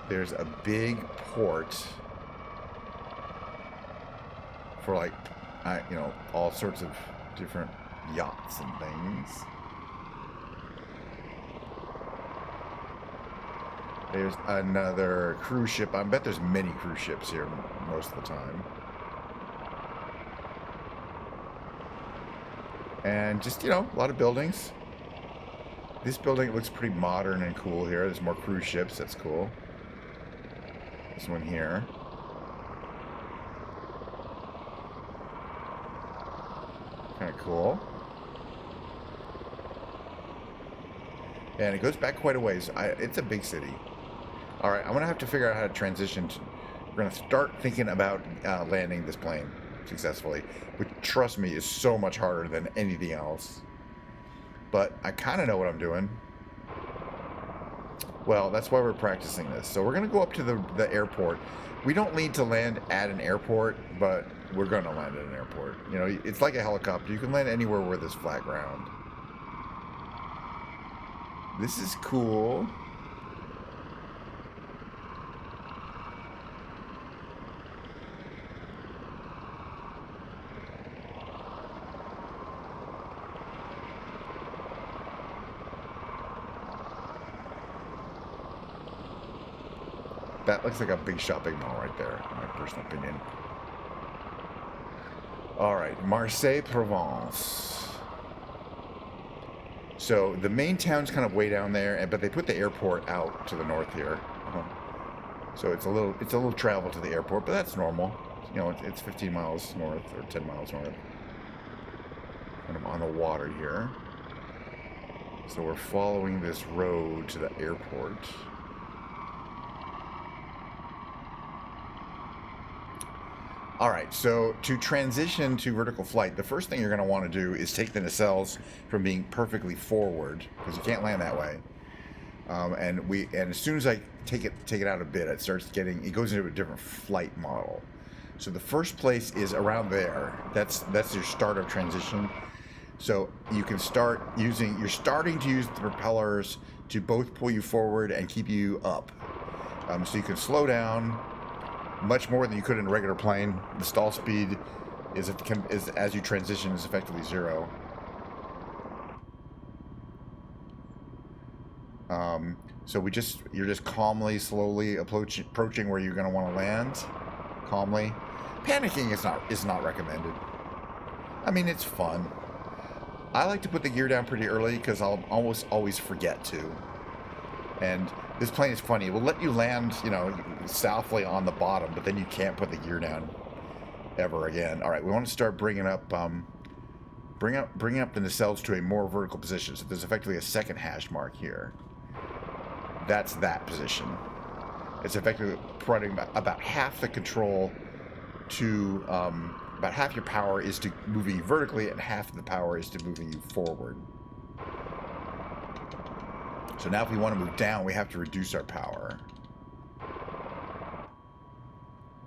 There's a big port for like you know, all sorts of different yachts and things. There's another cruise ship. I bet there's many cruise ships here most of the time. And just, you know, a lot of buildings. This building looks pretty modern and cool here. There's more cruise ships. That's cool. This one here. Kind of cool. And it goes back quite a ways. It's a big city. All right, I'm going to have to figure out how to transition. We're going to start thinking about landing this plane successfully, which, trust me, is so much harder than anything else. But I kind of know what I'm doing. Well, that's why we're practicing this. So we're going to go up to the airport. We don't need to land at an airport, but we're going to land at an airport. You know, it's like a helicopter. You can land anywhere where there's flat ground. This is cool. That looks like a big shopping mall right there, in my personal opinion. All right, Marseilles, Provence. So the main town's kind of way down there, but they put the airport out to the north here. So it's a little travel to the airport, but that's normal. You know, it's 15 miles north or 10 miles north. And I'm on the water here. So we're following this road to the airport. All right, so to transition to vertical flight, the first thing you're going to want to do is take the nacelles from being perfectly forward, because you can't land that way. And as soon as I take it out a bit, it goes into a different flight model. So the first place is around there. That's your start of transition. So you can you're starting to use the propellers to both pull you forward and keep you up. So you can slow down much more than you could in a regular plane. The stall speed is as you transition is effectively 0. So you're just calmly, slowly approaching where you're going to want to land. Calmly. Panicking is not recommended. I mean, it's fun. I like to put the gear down pretty early because I'll almost always forget to. And this plane is funny. It will let you land, you know, softly on the bottom, but then you can't put the gear down ever again. All right, we want to start bringing up the nacelles to a more vertical position. So there's effectively a second hash mark here. That's that position. It's effectively providing about half the control to about half your power is to moving you vertically, and half of the power is to moving you forward. So now if we want to move down, we have to reduce our power.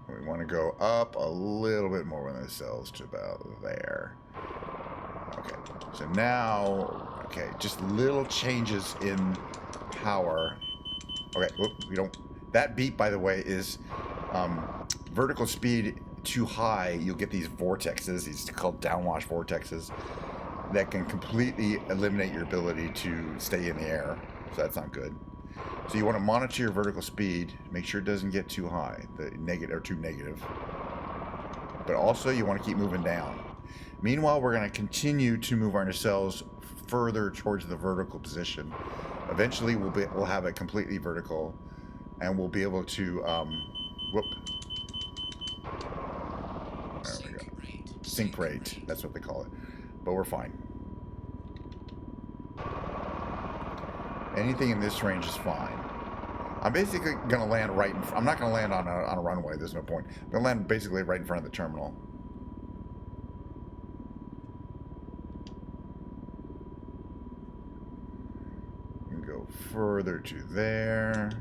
We want to go up a little bit more with the cells to about there. Okay, so now, just little changes in power. Okay, that beep, by the way, is vertical speed too high. You'll get these vortexes, these called downwash vortexes, that can completely eliminate your ability to stay in the air. So that's not good. So you want to monitor your vertical speed, make sure it doesn't get too high, too negative. But also you want to keep moving down. Meanwhile, we're going to continue to move our nacelles further towards the vertical position. Eventually, we'll have it completely vertical, and we'll be able to there we go. Sync rate. That's what they call it. But we're fine. Anything in this range is fine. I'm basically going to land right in I'm not going to land on a runway. There's no point. I'm going to land basically right in front of the terminal. And go further to there.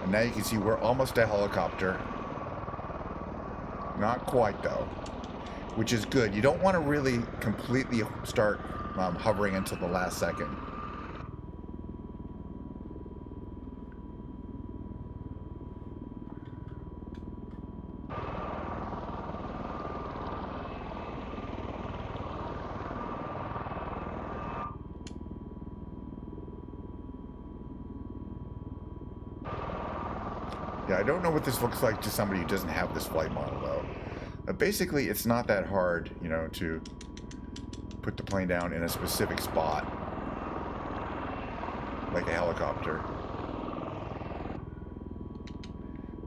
And now you can see we're almost a helicopter. Not quite, though. Which is good. You don't want to really completely start hovering until the last second. Yeah, I don't know what this looks like to somebody who doesn't have this flight model, though. But basically, it's not that hard, you know, to put the plane down in a specific spot. Like a helicopter.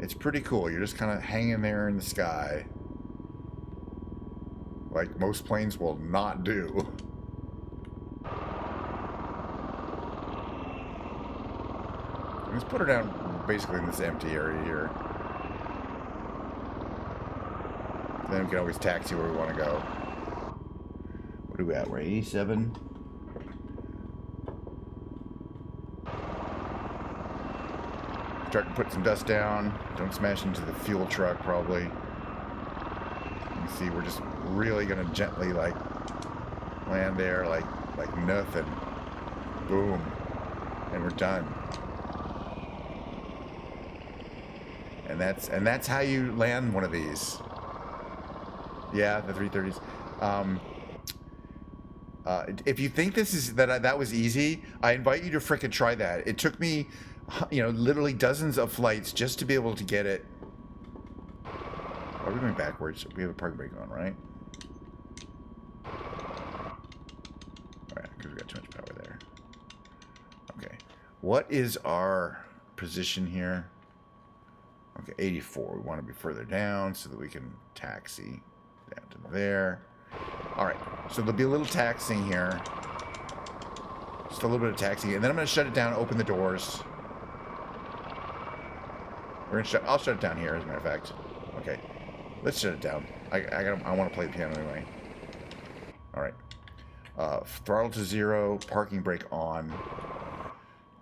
It's pretty cool. You're just kind of hanging there in the sky. Like most planes will not do. Let's put her down basically in this empty area here. Then we can always taxi where we want to go. What are we at? We're 87. Start to put some dust down. Don't smash into the fuel truck, probably. You can see we're just really gonna gently like land there, like nothing. Boom, and we're done. And that's how you land one of these. Yeah, the 330s. If you think this is that was easy, I invite you to frickin' try that. It took me, you know, literally dozens of flights just to be able to get it. Are we going backwards? We have a parking brake on, right? Alright, because we got too much power there. Okay. What is our position here? Okay, 84. We want to be further down so that we can taxi down to there. Alright, so there'll be a little taxiing here. Just a little bit of taxiing. And then I'm going to shut it down, open the doors. I'll shut it down here, as a matter of fact. Okay, let's shut it down. I want to play the piano anyway. Alright. Throttle to 0, parking brake on.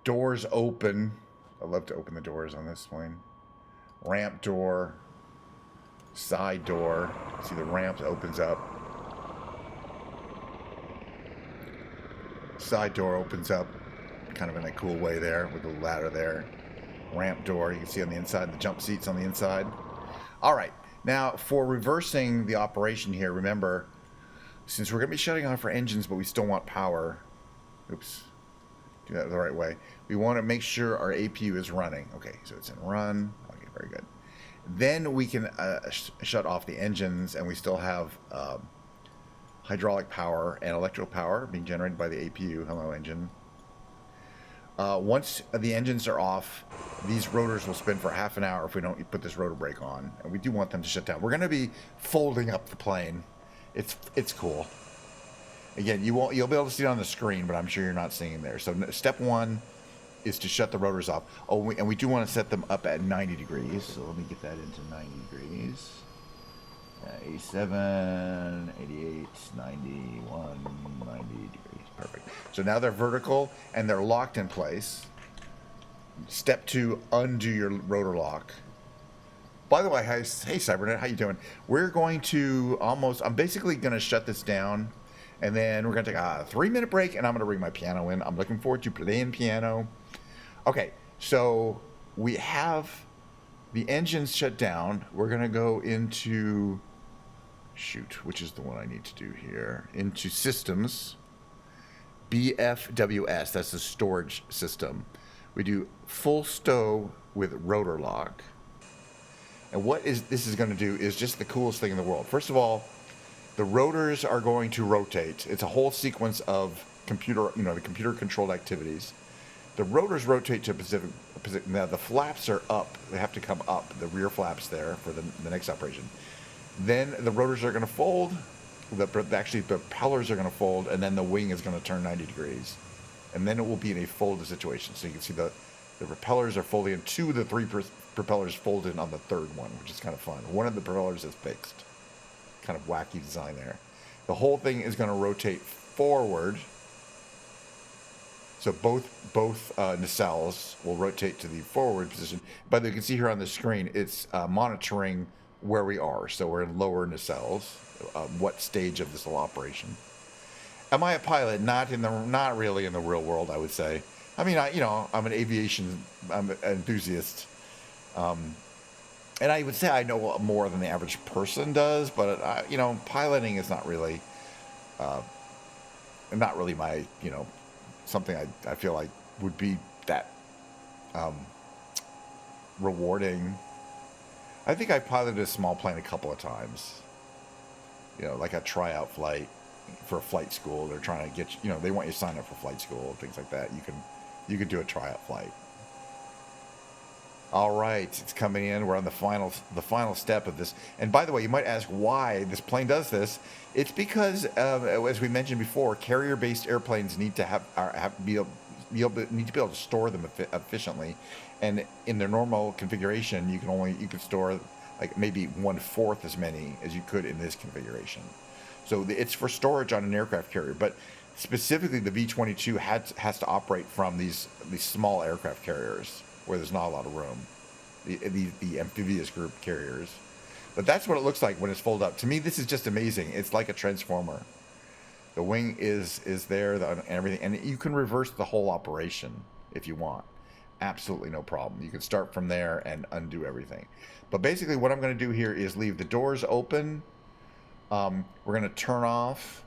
Doors open. I love to open the doors on this plane. Ramp door. Side door. See the ramp opens up. Side door opens up kind of in a cool way there with the ladder there. Ramp door, you can see on the inside, the jump seats on the inside. All right, now for reversing the operation here, remember, since we're going to be shutting off our engines, but we still want power. Oops, do that the right way. We want to make sure our APU is running. Okay, so it's in run. Okay, very good. Then we can shut off the engines, and we still have hydraulic power and electrical power being generated by the APU. Hello, engine. Once the engines are off, these rotors will spin for half an hour if we don't put this rotor brake on, and we do want them to shut down. We're going to be folding up the plane. It's cool. Again, you'll be able to see it on the screen, but I'm sure you're not seeing it there. So step one is to shut the rotors off. Oh, and we do want to set them up at 90 degrees. So let me get that into 90 degrees. 87, 88, 91, 90 degrees. Perfect. So now they're vertical and they're locked in place. Step two, undo your rotor lock. By the way, hey Cybernet, how you doing? We're going to I'm basically going to shut this down, and then we're going to take a 3-minute break, and I'm going to bring my piano in. I'm looking forward to playing piano. Okay, so we have the engines shut down. We're going to go into, which is the one I need to do here, into systems, BFWS, that's the storage system. We do full stow with rotor lock. And what this is going to do is just the coolest thing in the world. First of all, the rotors are going to rotate. It's a whole sequence of the computer-controlled activities. The rotors rotate to a specific. Now the flaps are up. They have to come up. The rear flaps there for the next operation. Then the rotors are going to fold. Actually, the propellers are going to fold, and then the wing is going to turn 90 degrees, and then it will be in a folded situation. So you can see the propellers are folding, and 2 of the 3 propellers fold in on the third one, which is kind of fun. One of the propellers is fixed. Kind of wacky design there. The whole thing is going to rotate forward. So both nacelles will rotate to the forward position. But you can see here on the screen, it's monitoring where we are. So we're in lower nacelles. What stage of this whole operation? Am I a pilot? Not really in the real world, I would say. I mean, I'm an aviation enthusiast. And I would say I know more than the average person does, but piloting is not really my, something I feel like would be that rewarding. I think I piloted a small plane a couple of times. You know, like a tryout flight for a flight school. They're trying to get you, you know, they want you to sign up for flight school, things like that. You can do a tryout flight. All right, it's coming in. We're on the final step of this. And by the way, you might ask why this plane does this. It's because, as we mentioned before, carrier-based airplanes need to need to be able to store them efficiently. And in their normal configuration, you can store like maybe 1/4 as many as you could in this configuration. So it's for storage on an aircraft carrier, but specifically the V-22 has to operate from these small aircraft carriers where there's not a lot of room, the amphibious group carriers. But that's what it looks like when it's folded up. To me, this is just amazing. It's like a transformer. The wing is there and everything, and you can reverse the whole operation if you want. Absolutely no problem. You can start from there and undo everything. But basically what I'm going to do here is leave the doors open. We're going to turn off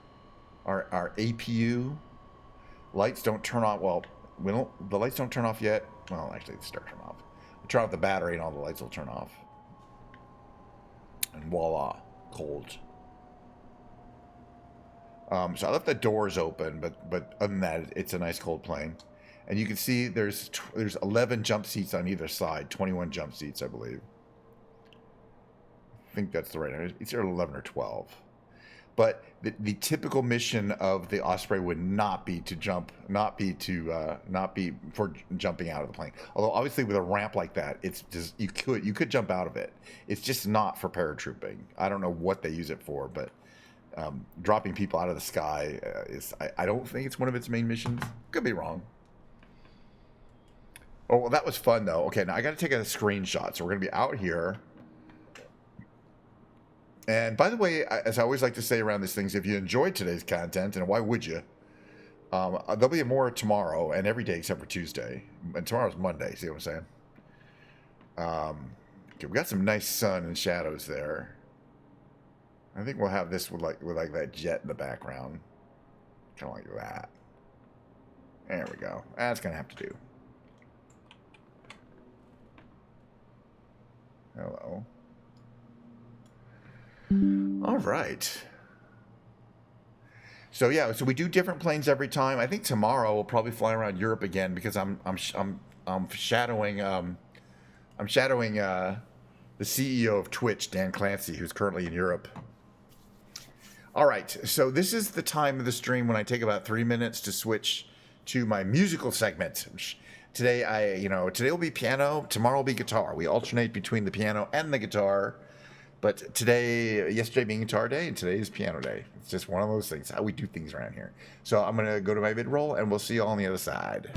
our APU. Lights don't turn off. Well, the lights don't turn off yet. Well, actually, they start turning off. We'll turn off the battery and all the lights will turn off. And voila, cold. So I left the doors open, but other than that, it's a nice cold plane. And you can see there's 11 jump seats on either side, 21 jump seats, I believe. I think that's the right number. It's either 11 or 12. But the typical mission of the Osprey would not be for jumping out of the plane. Although obviously with a ramp like that, it's just you could jump out of it. It's just not for paratrooping. I don't know what they use it for, but dropping people out of the sky I don't think it's one of its main missions. Could be wrong. Oh, well, that was fun though. Okay, now I got to take a screenshot. So we're gonna be out here. And by the way, as I always like to say around these things, if you enjoyed today's content, and why would you? There'll be more tomorrow and every day except for Tuesday. And tomorrow's Monday. See what I'm saying? Okay, we got some nice sun and shadows there. I think we'll have this with like that jet in the background, kind of like that. There we go. That's gonna have to do. Hello. All right. So yeah, so we do different planes every time. I think tomorrow we'll probably fly around Europe again because I'm shadowing the CEO of Twitch, Dan Clancy, who's currently in Europe. All right, so this is the time of the stream when I take about 3 minutes to switch to my musical segment. Today today will be piano, tomorrow will be guitar. We alternate between the piano and the guitar. But yesterday being guitar day, and today is piano day. It's just one of those things, how we do things around here. So I'm going to go to my mid-roll, and we'll see you all on the other side.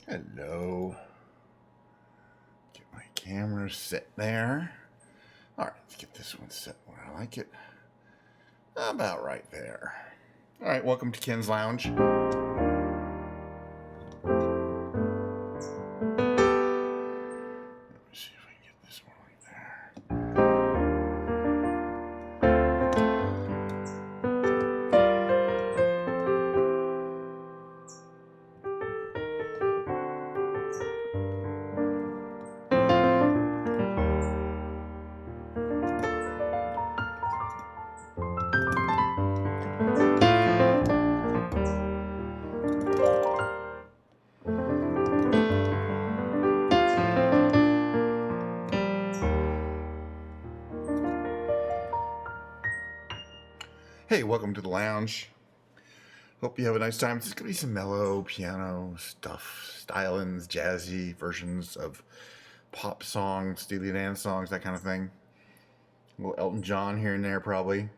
Hello. Get my camera set there. All right, let's get this one set where I like it. About right there. All right, welcome to Ken's Lounge. Let me see if I can get this one right there. Hey, welcome to the lounge. Hope you have a nice time. It's going to be some mellow piano stuff, stylings, jazzy versions of pop songs, Steely Dan songs, that kind of thing. A little Elton John here and there, probably.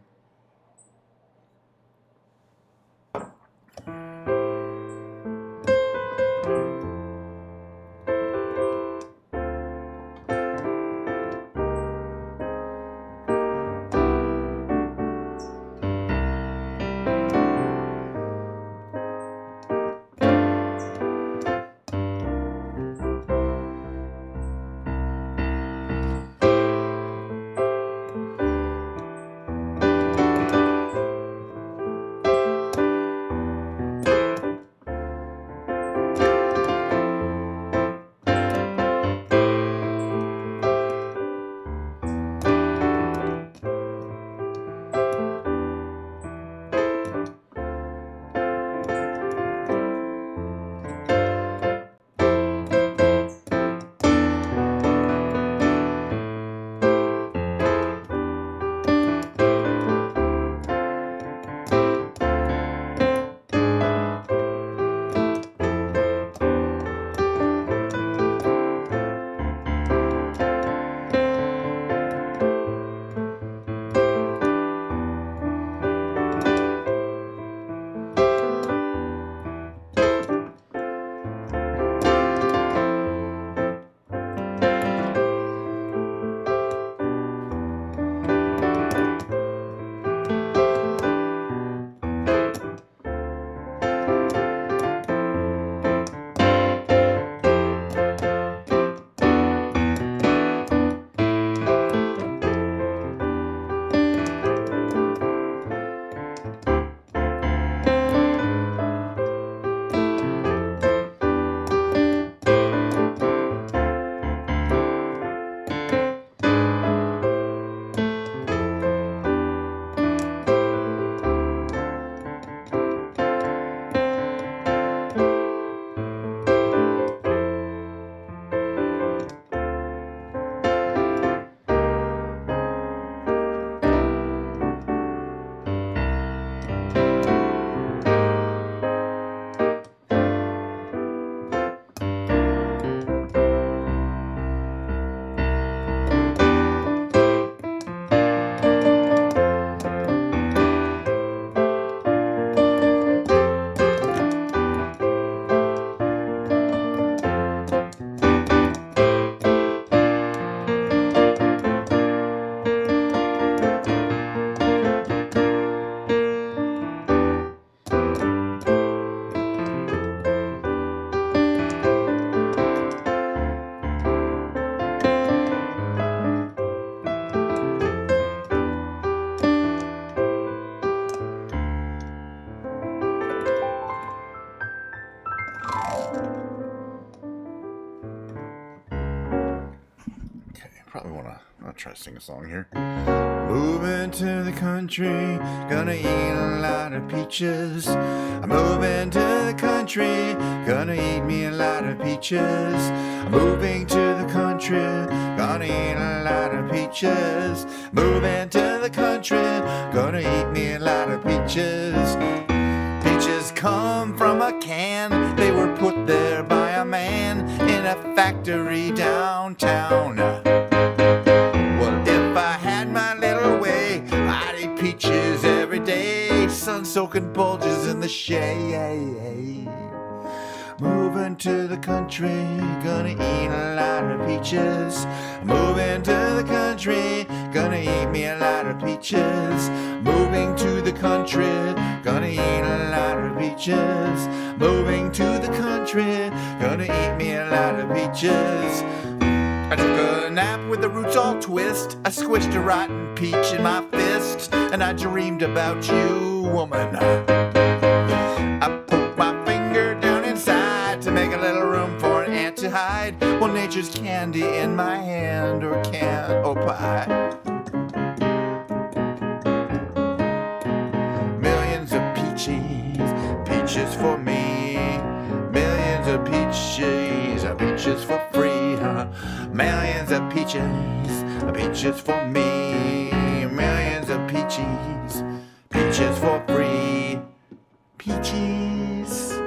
I'll try to sing a song here. Moving to the country, gonna eat a lot of peaches. I'm moving to the country, gonna eat me a lot of peaches. I'm moving to the country, gonna eat a lot of peaches. Moving to the country, gonna eat me a lot of peaches. Peaches come from a can, they were put there by a man in a factory downtown. Well, if I had my little way, I'd eat peaches every day. Sun-soaking bulges in the shade. Move Moving to the country, gonna eat a lot of peaches. Moving to the country, gonna eat me a lot of peaches. Moving to the country, gonna eat a lot of peaches. Moving to the country, gonna eat me a lot of peaches. I took a nap with the roots all twist. I squished a rotten peach in my fist, and I dreamed about you, woman. I poked my finger down inside to make a little room for an ant to hide. Well, nature's candy in my hand, or can or pie. Millions of peaches, peaches for me. Millions of peaches, peaches for free. Millions of peaches, peaches for me. Millions of peaches, peaches for free. Peaches.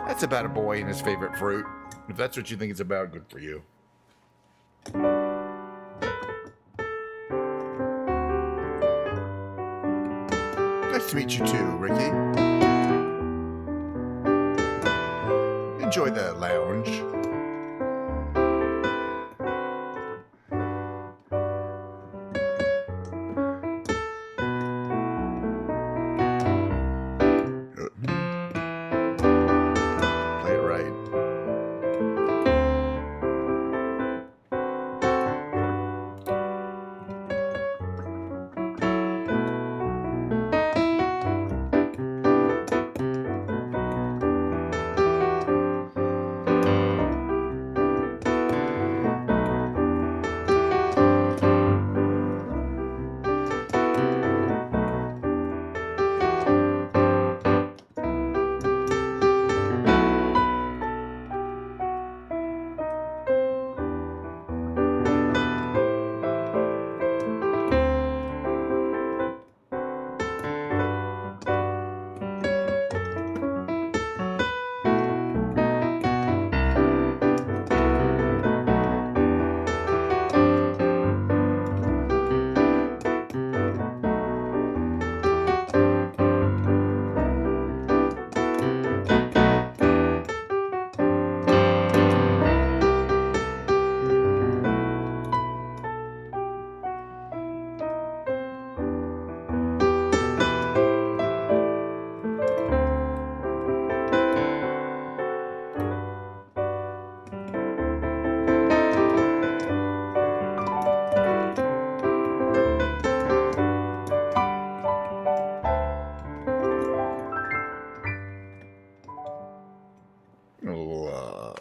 That's about a boy and his favorite fruit. If that's what you think it's about, good for you. Nice to meet you too, Ricky. Enjoy the lounge. Play it right.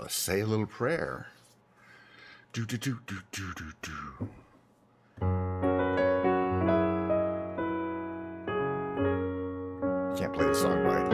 Say a little prayer. Do do do do do do do. Can't play the song right.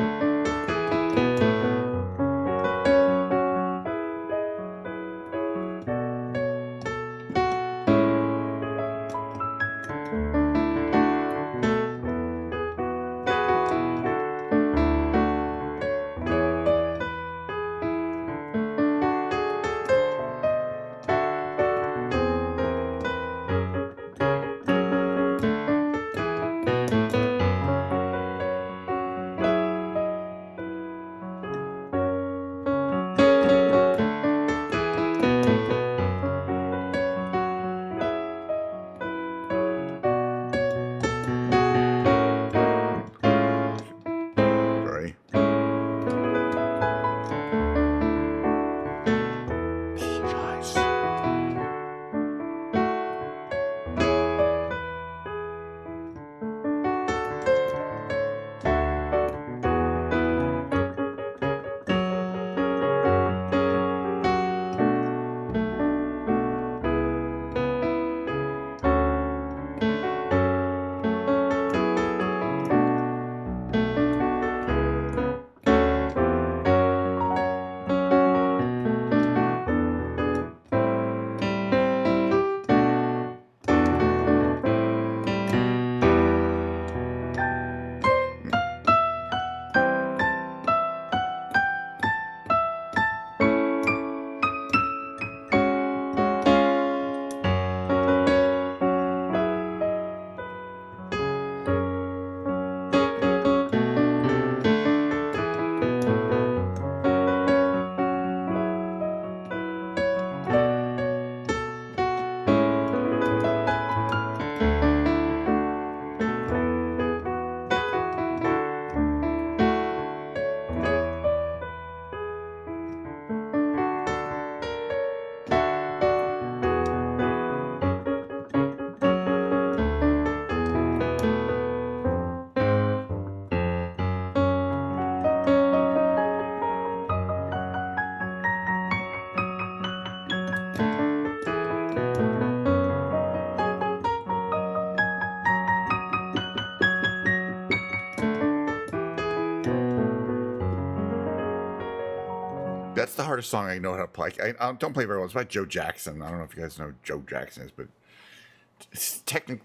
That's the hardest song I know how to play. I don't play very well. It's by Joe Jackson. I don't know if you guys know who Joe Jackson is, but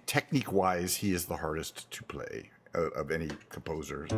technique-wise, he is the hardest to play of any composers.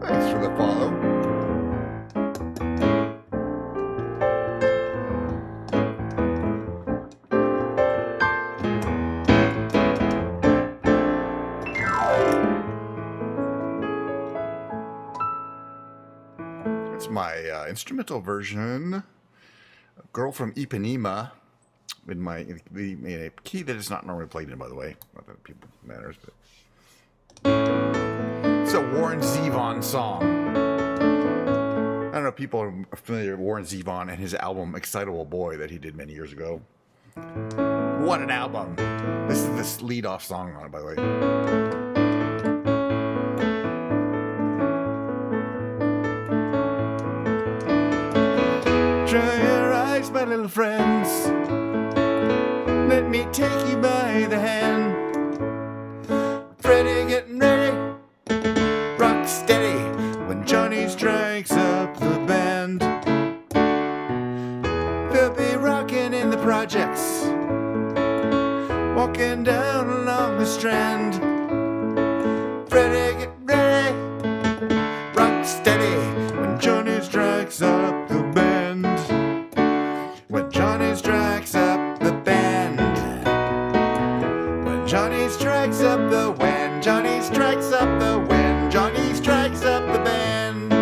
Thanks for the follow. It's my instrumental version. Girl from Ipanema in a key that is not normally played in, by the way. Not that people matters, but it's a Warren Zevon song. I don't know if people are familiar with Warren Zevon and his album Excitable Boy that he did many years ago. What an album. This is this lead-off song on it, by the way. Dry your eyes, my little friends. Let me take you by the hand. Freddie getting ready. Rock steady when Johnny strikes up the band. They'll be rocking in the projects, walking down along the Strand. Freddie getting ready. Rock steady when Johnny strikes up the band. When Johnny strikes up the band. When Johnny strikes up the when Johnny strikes up the when Johnny strikes up the band.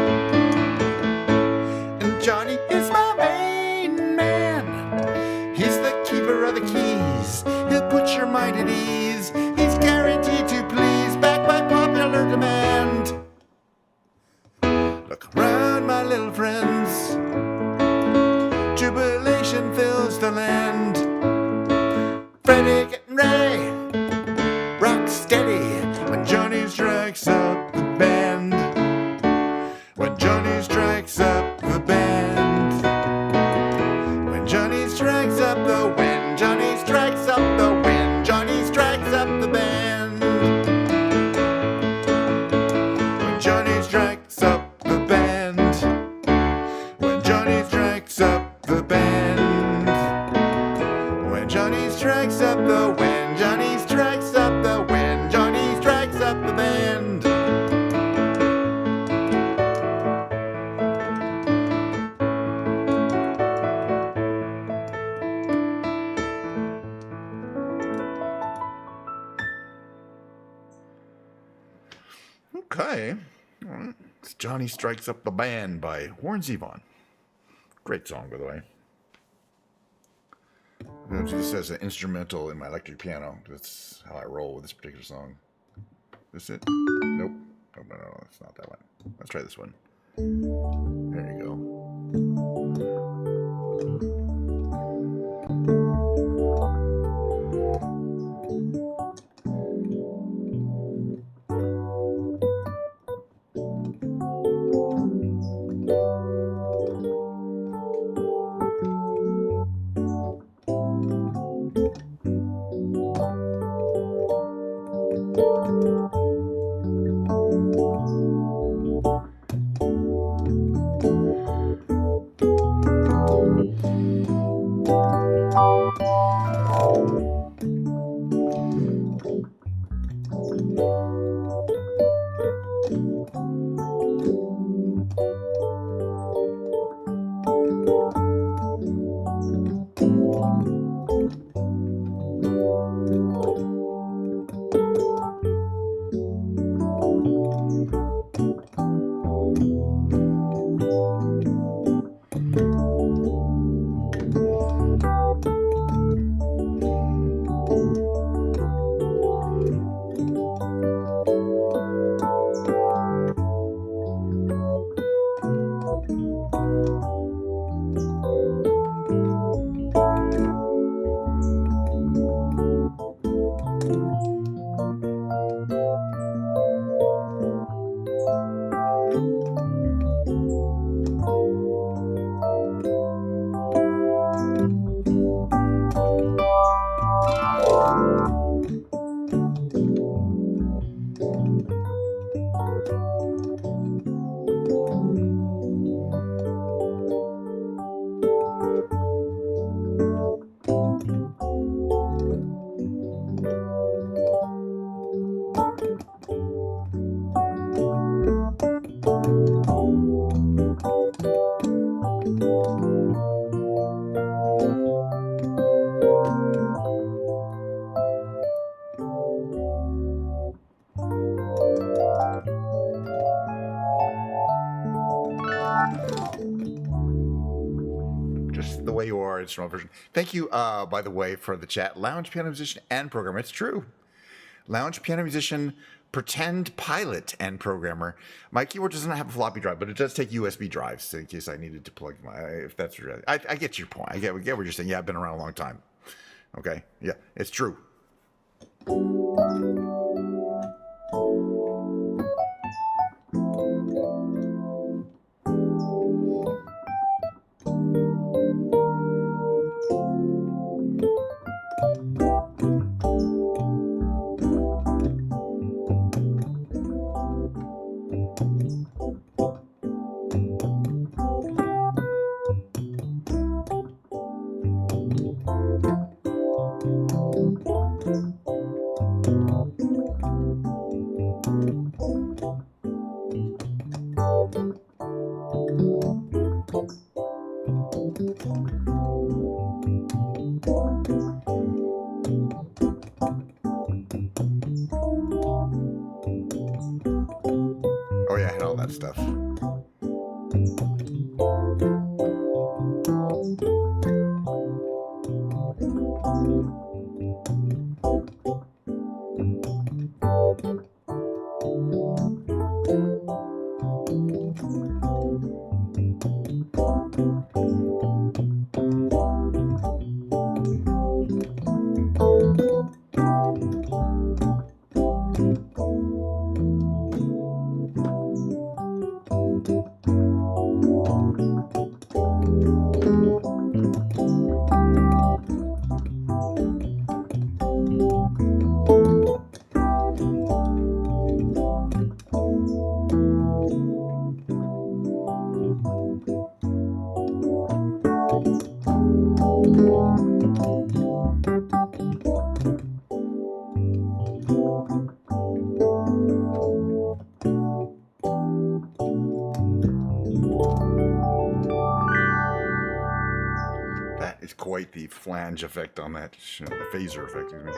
And Johnny is my main man. He's the keeper of the keys. He'll put your mind at ease. He's guaranteed to please, backed by popular demand. Look around, my little friends. Jubilation fills the land. Freddie getting ready. Rock steady when Johnny strikes up the band. When Johnny strikes up the band. When Johnny strikes up the when Johnny strikes up the when Johnny strikes up the band. When Johnny strikes up the band. When Johnny strikes up the band. When Johnny strikes up the when Johnny strikes up the when Johnny strikes up the band. Okay. All right. It's Johnny Strikes Up the Band by Warren Zevon. Great song, by the way. This says an instrumental in my electric piano. That's how I roll with this particular song. Is this it? Nope. Oh, no, it's not that one. Let's try this one. There you go. Just the way you are, instrumental version. Thank you, by the way, for the chat. Lounge piano musician and programmer. It's true. Lounge piano musician, pretend pilot, and programmer. My keyboard doesn't have a floppy drive, but it does take USB drives in case I needed to plug my. If that's true, I get your point. I get what you're saying. Yeah, I've been around a long time. Okay, yeah, it's true. Oh yeah, I had all that stuff. That is quite the flange effect on that, the phaser effect. Excuse me.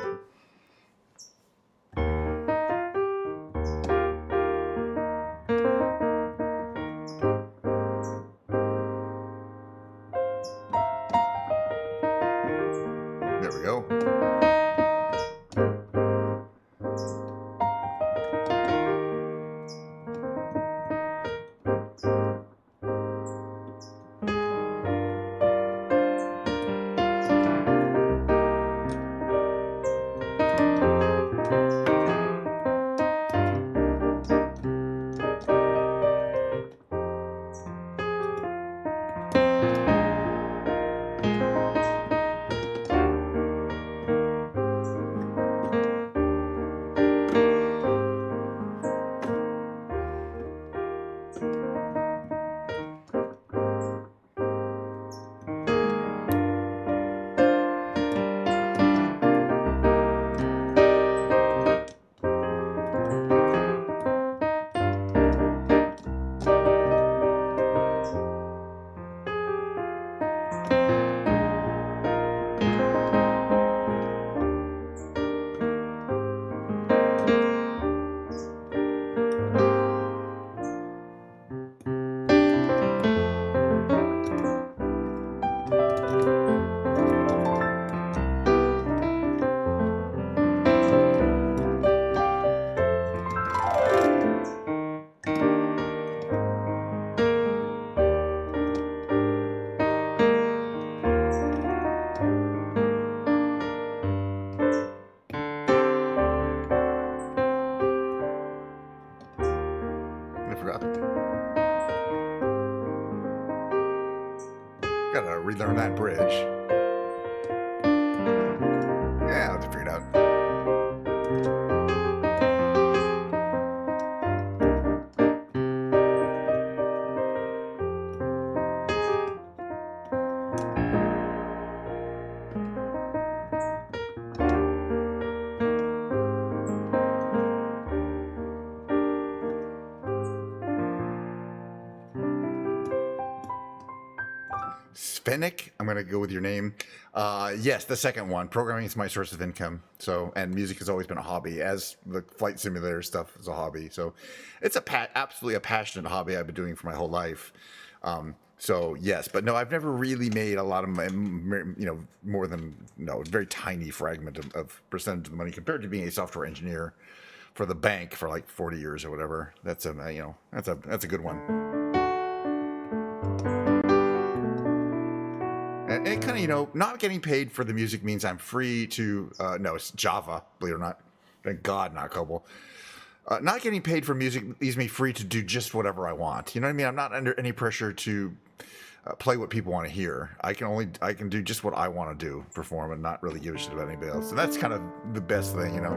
There we go. that bridge. Yeah, I'll have to figure it out. Svenik, I'm going to go with your name. Yes, the second one. Programming is my source of income. So, and music has always been a hobby, as the flight simulator stuff is a hobby. So, it's absolutely a passionate hobby I've been doing for my whole life. So yes, but no, I've never really made a lot of my, more than a very tiny fragment of percentage of the money compared to being a software engineer for the bank for like 40 years or whatever. That's a that's a good one. And it kind of, not getting paid for the music means I'm free to, no, it's Java, believe it or not. Thank God, not COBOL. Not getting paid for music leaves me free to do just whatever I want. You know what I mean? I'm not under any pressure to play what people want to hear. I can do just what I want to do, perform, and not really give a shit about anybody else. So that's kind of the best thing, you know?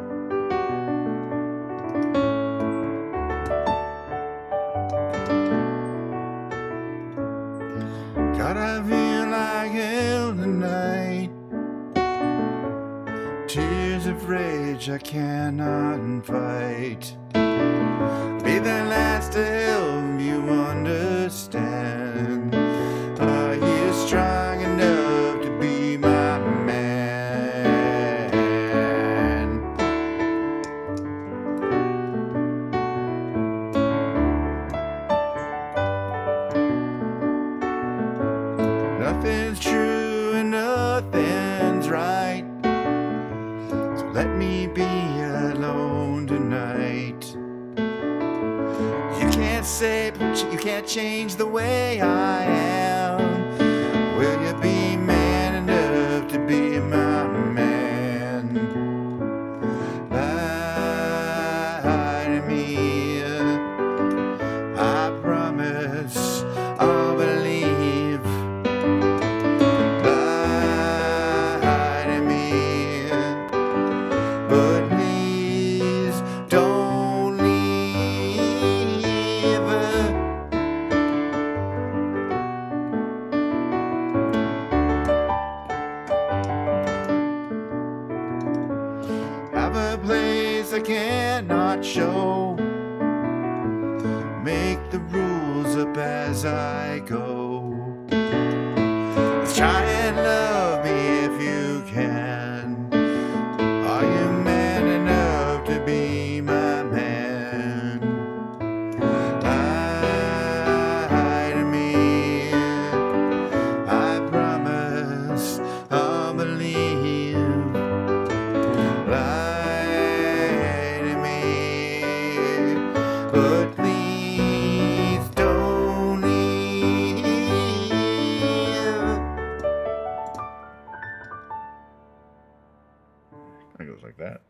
God, I feel like hell tonight. Tears of rage I cannot fight. Be the last to help you understand. Are you strong enough to be my man? Nothing's true and nothing's right. So let me be alone tonight. You can't change the way I am. Will you be man enough to be my man? Lie to me, I promise I'll believe. Lie to me, but please don't leave. Have a place I cannot show. Make the rules up as I go. Let's try and love me if you can. Are you man enough to be my man? Lie to me, I promise I'll believe. Lie to me, but please don't leave. It goes like that.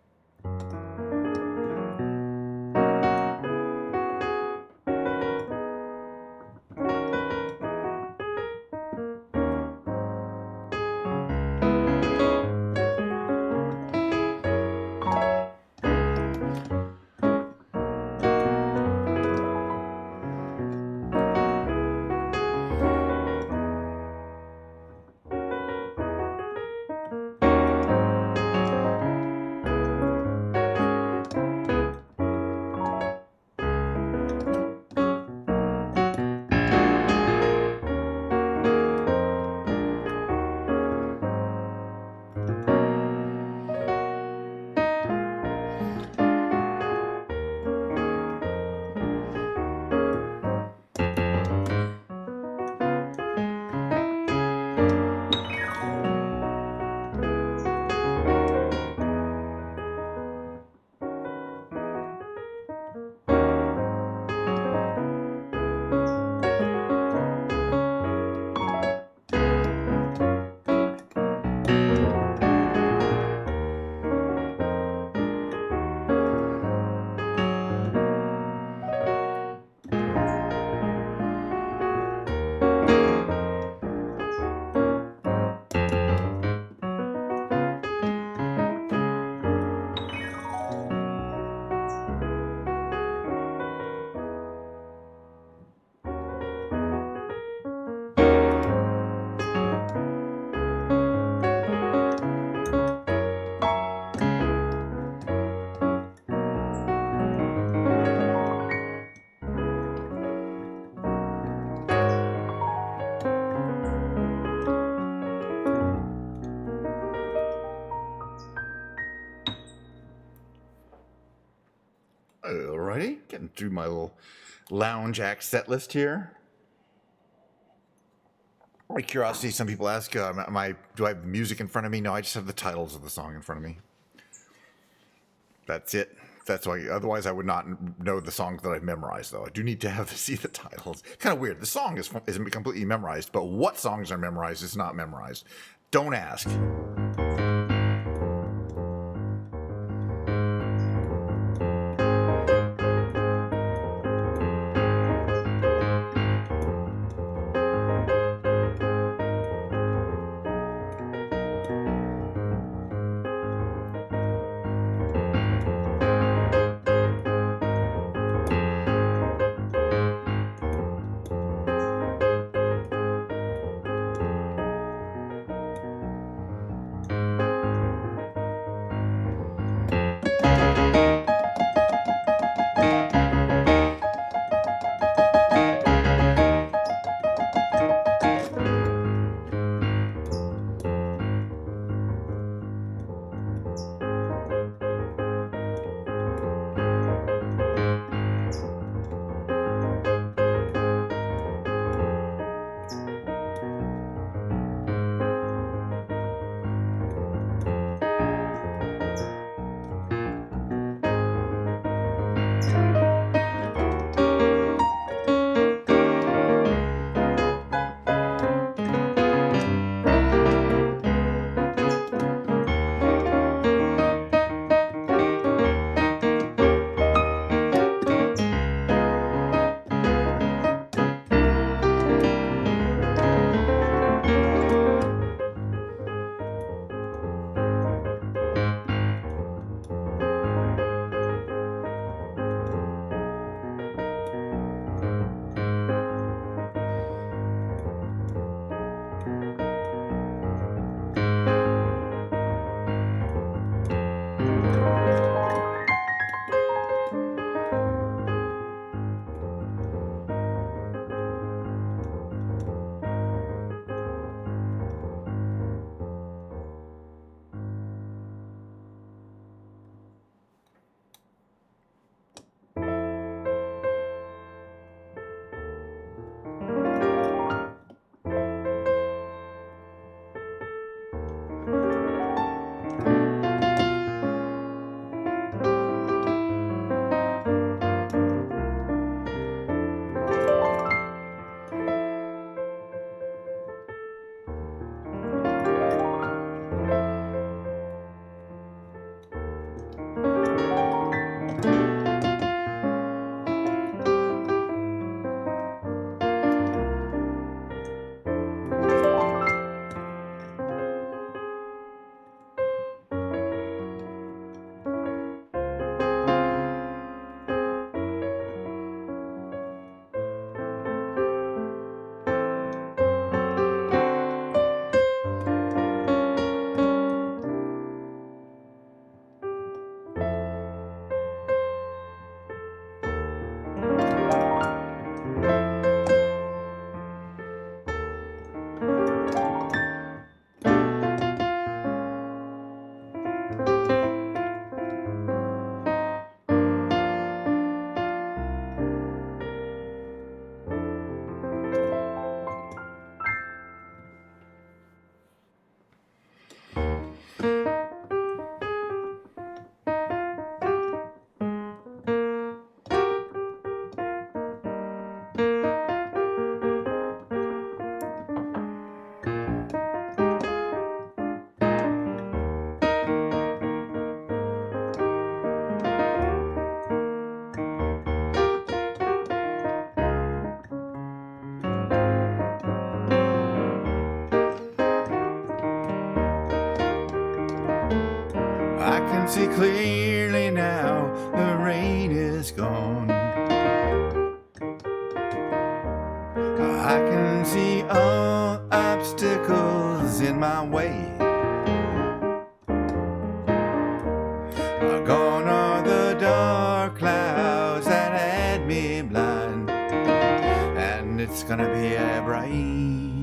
Alrighty, getting through my little lounge act set list here. Out of curiosity, some people ask, do I have music in front of me? No, I just have the titles of the song in front of me. That's it. That's why. Otherwise, I would not know the songs that I've memorized, though. I do need to see the titles. Kind of weird. The song isn't completely memorized, but what songs are memorized is not memorized. Don't ask. I can see clearly now the rain is gone. I can see all obstacles in my way. Gone are the dark clouds that had me blind, and it's gonna be a bright,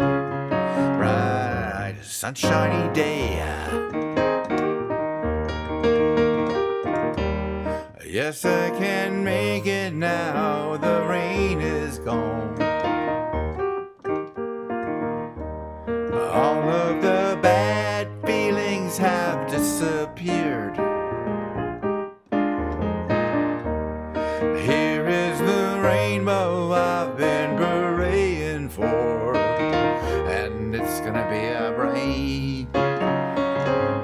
bright, sunshiny day. Yes, I can make it now. The rain is gone. All of the bad feelings have disappeared. Here is the rainbow I've been praying for, and it's gonna be a bright,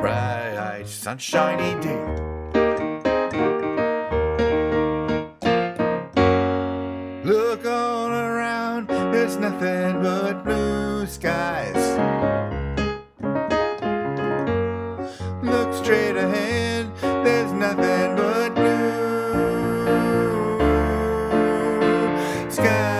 bright, sunshiny day. Look all around, there's nothing but blue skies. Look straight ahead, there's nothing but blue sky.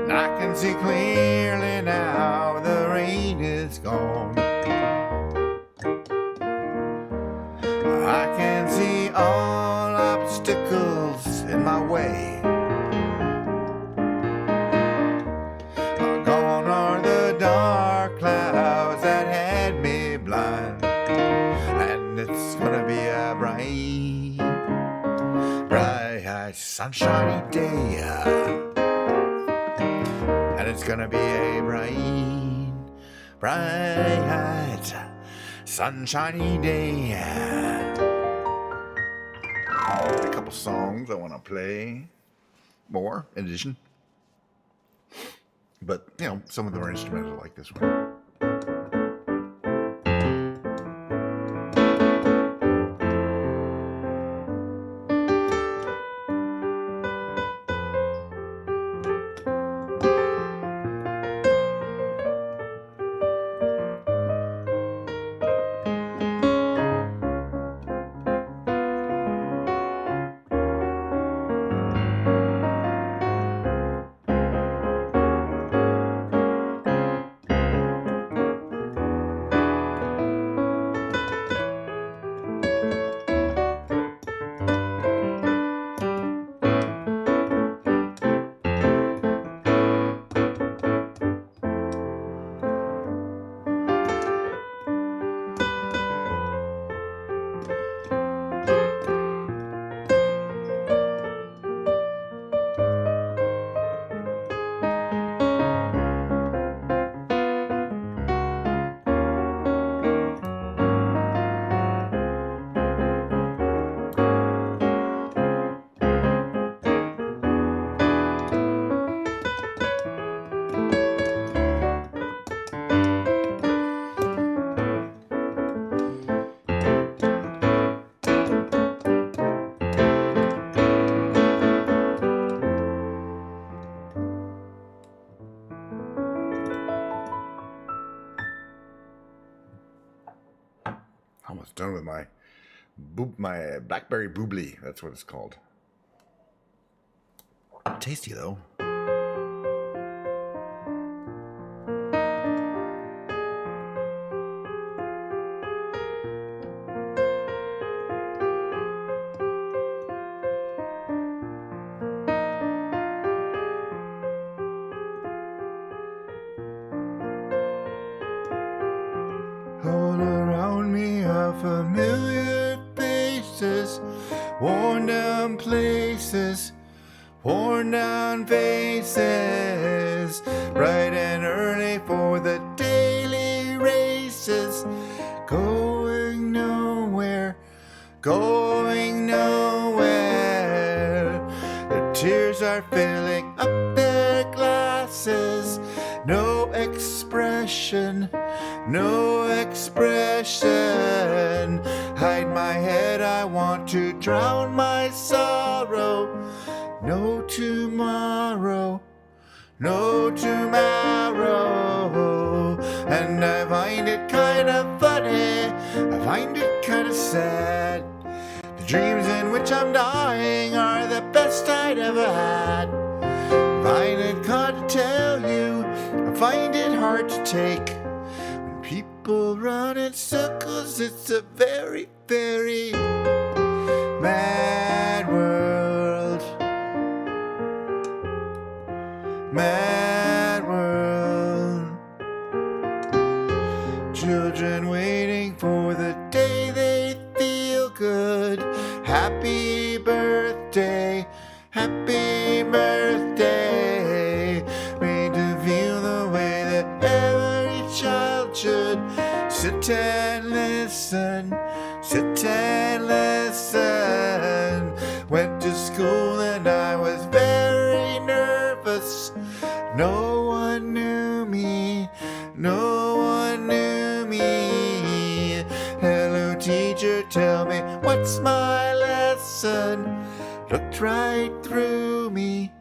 I can see clearly now, the rain is gone. I can see all obstacles in my way. Gone are the dark clouds that had me blind, and it's gonna be a bright, bright, sunshiny day. And it's gonna be a bright, bright, sunshiny day. A couple songs I want to play more in addition, but you know, some of them are instrumental, like this one. Almost done with my blackberry boobly. That's what it's called. Tasty though. All around me are familiar faces, worn down places, worn down faces, bright and early for the daily races, going nowhere, going nowhere. The tears are filling up their glasses, no expression, no expression. Hide my head, I want to drown my sorrow. No tomorrow, no tomorrow. And I find it kind of funny, I find it kind of sad. The dreams in which I'm dying are the best I'd ever had. I find it hard to tell you, I find it hard to take. When people run in circles, it's a very, very mad world. Happy birthday, happy birthday. Made to feel the way that every child should. Sit and listen, sit and listen. Went to school and I was very nervous. No one knew me, no one knew me. Hello teacher, tell me what's my lesson? Looked right through me,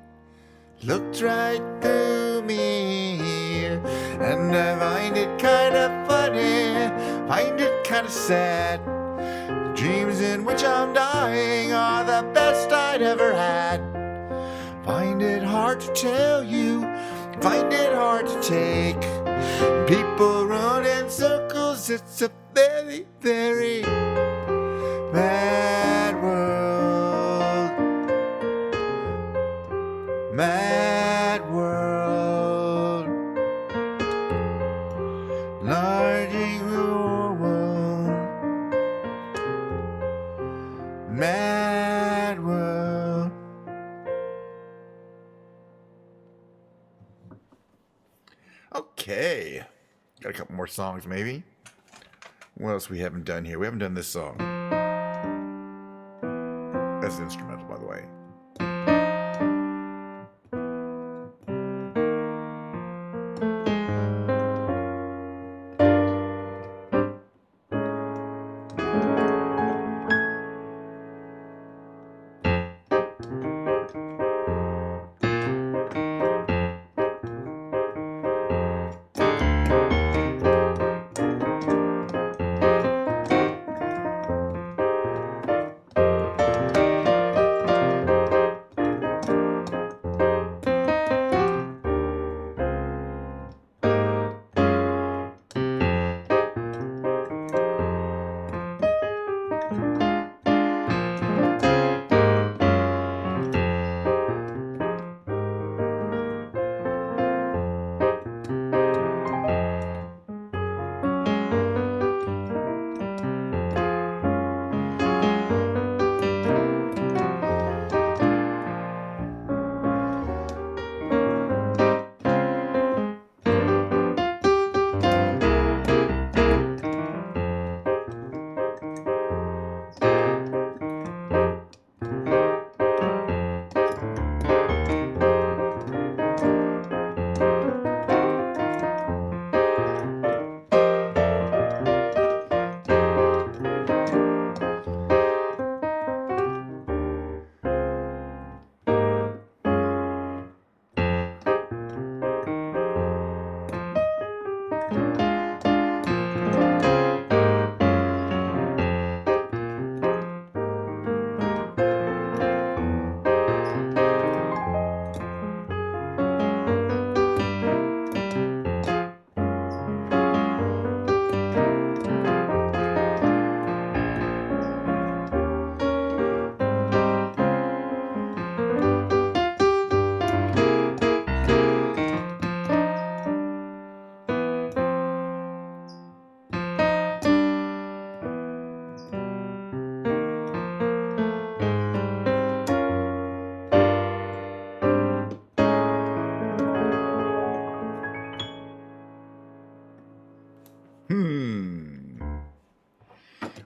looked right through me. And I find it kind of funny, find it kind of sad. The dreams in which I'm dying are the best I'd ever had. Find it hard to tell you, find it hard to take. People run in circles, it's a very, very mad world. Mad world. Enlarging your world. Mad world. Okay. Got a couple more songs maybe. What else we haven't done here? We haven't done this song. That's an instrumental, by the way.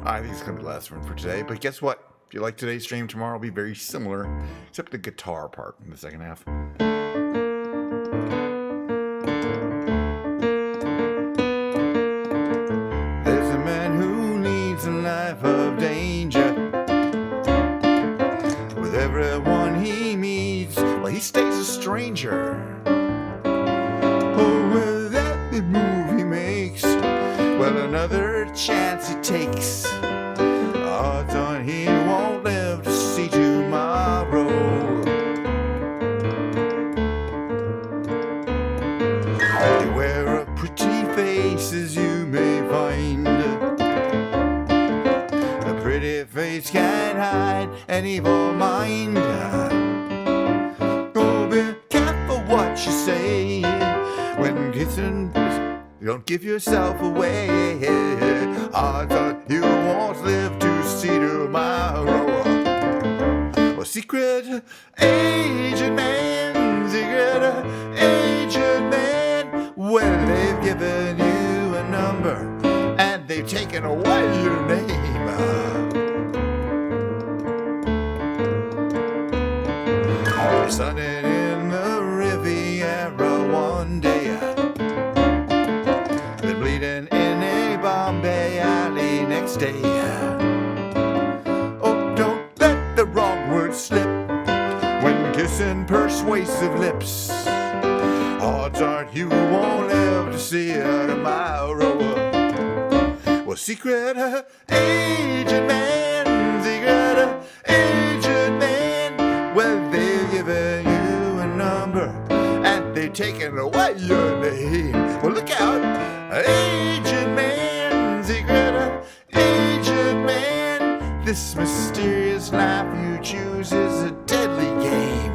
I think it's going to be the last one for today. But guess what? If you like today's stream, tomorrow will be very similar, except the guitar part in the second half. There's a man who leads a life of danger. With everyone he meets, well, he stays a stranger. Oh, with every move he makes, well, another chance he takes. Odds on he won't live to see tomorrow. Beware of pretty faces you may find. A pretty face can hide an evil mind. Oh, be careful what you say when kissing. Don't give yourself away. Odds on you won't live to see see tomorrow. Well, secret agent man, secret agent man. Well, they've given you a number and they've taken away your name. Sunning in the Riviera one day, then bleeding in a Bombay alley next day. Oh, don't let the wrong word slip when kissing persuasive lips. Odds are you won't live to see her tomorrow. Well, secret agent man, secret agent man. Well, they've given you a number and they've taken away your name. Well, look out, agent man, secret agent man. This mysterious life you choose is a deadly game.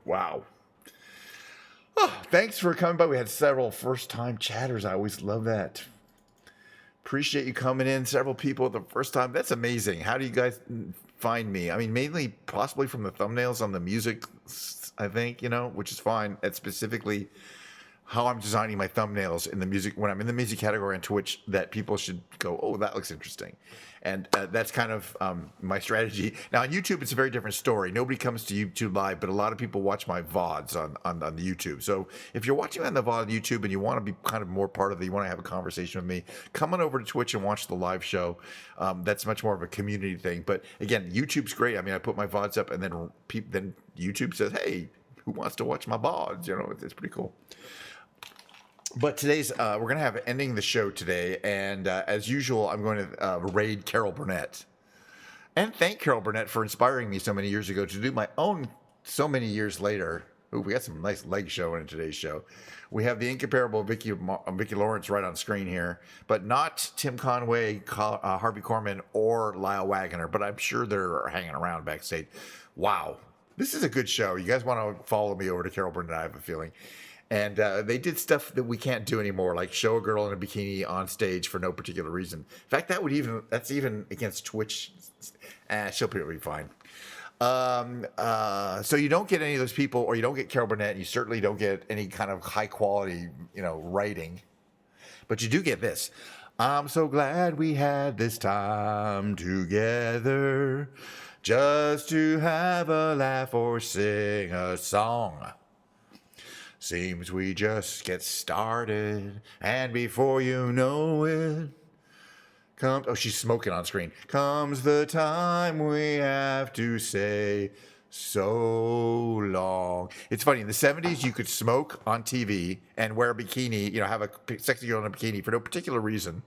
Wow. Oh, thanks for coming by. We had several first-time chatters. I always love that. Appreciate you coming in. Several people the first time. That's amazing. How do you guys find me? I mean, mainly possibly from the thumbnails on the music, I think, which is fine. It's specifically how I'm designing my thumbnails in the music, when I'm in the music category on Twitch, that people should go, oh, that looks interesting. And that's kind of my strategy. Now, on YouTube, it's a very different story. Nobody comes to YouTube Live, but a lot of people watch my VODs on the YouTube. So if you're watching on the VOD on YouTube and you want to be kind of more part of it, you want to have a conversation with me, come on over to Twitch and watch the live show. That's much more of a community thing. But again, YouTube's great. I mean, I put my VODs up and then YouTube says, hey, who wants to watch my VODs? It's pretty cool. But today's, we're going to have ending the show today. And as usual, I'm going to raid Carol Burnett. And thank Carol Burnett for inspiring me so many years ago to do my own so many years later. Ooh, we got some nice legs showing in today's show. We have the incomparable Vicki Lawrence right on screen here. But not Tim Conway, Harvey Korman, or Lyle Wagner. But I'm sure they're hanging around backstage. Wow. This is a good show. You guys want to follow me over to Carol Burnett, I have a feeling. And they did stuff that we can't do anymore, like show a girl in a bikini on stage for no particular reason. In fact, that's even against Twitch. She'll be fine. So you don't get any of those people, or you don't get Carol Burnett. You certainly don't get any kind of high quality, writing. But you do get this. I'm so glad we had this time together, just to have a laugh or sing a song. Seems we just get started, and before you know it, she's smoking on screen. Comes the time we have to say so long. It's funny, in the 70s, you could smoke on TV and wear a bikini, have a sexy girl in a bikini for no particular reason.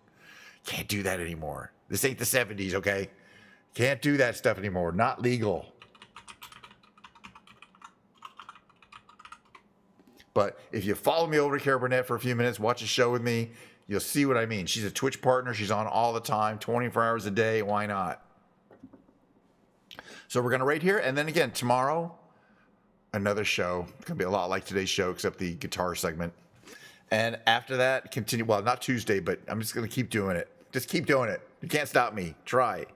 Can't do that anymore. This ain't the 70s, okay? Can't do that stuff anymore. Not legal. But if you follow me over to Carol Burnett for a few minutes, watch a show with me, you'll see what I mean. She's a Twitch partner. She's on all the time, 24 hours a day. Why not? So we're going to rate here. And then again, tomorrow, another show. It's going to be a lot like today's show, except the guitar segment. And after that, continue. Well, not Tuesday, but I'm just going to keep doing it. Just keep doing it. You can't stop me. Try.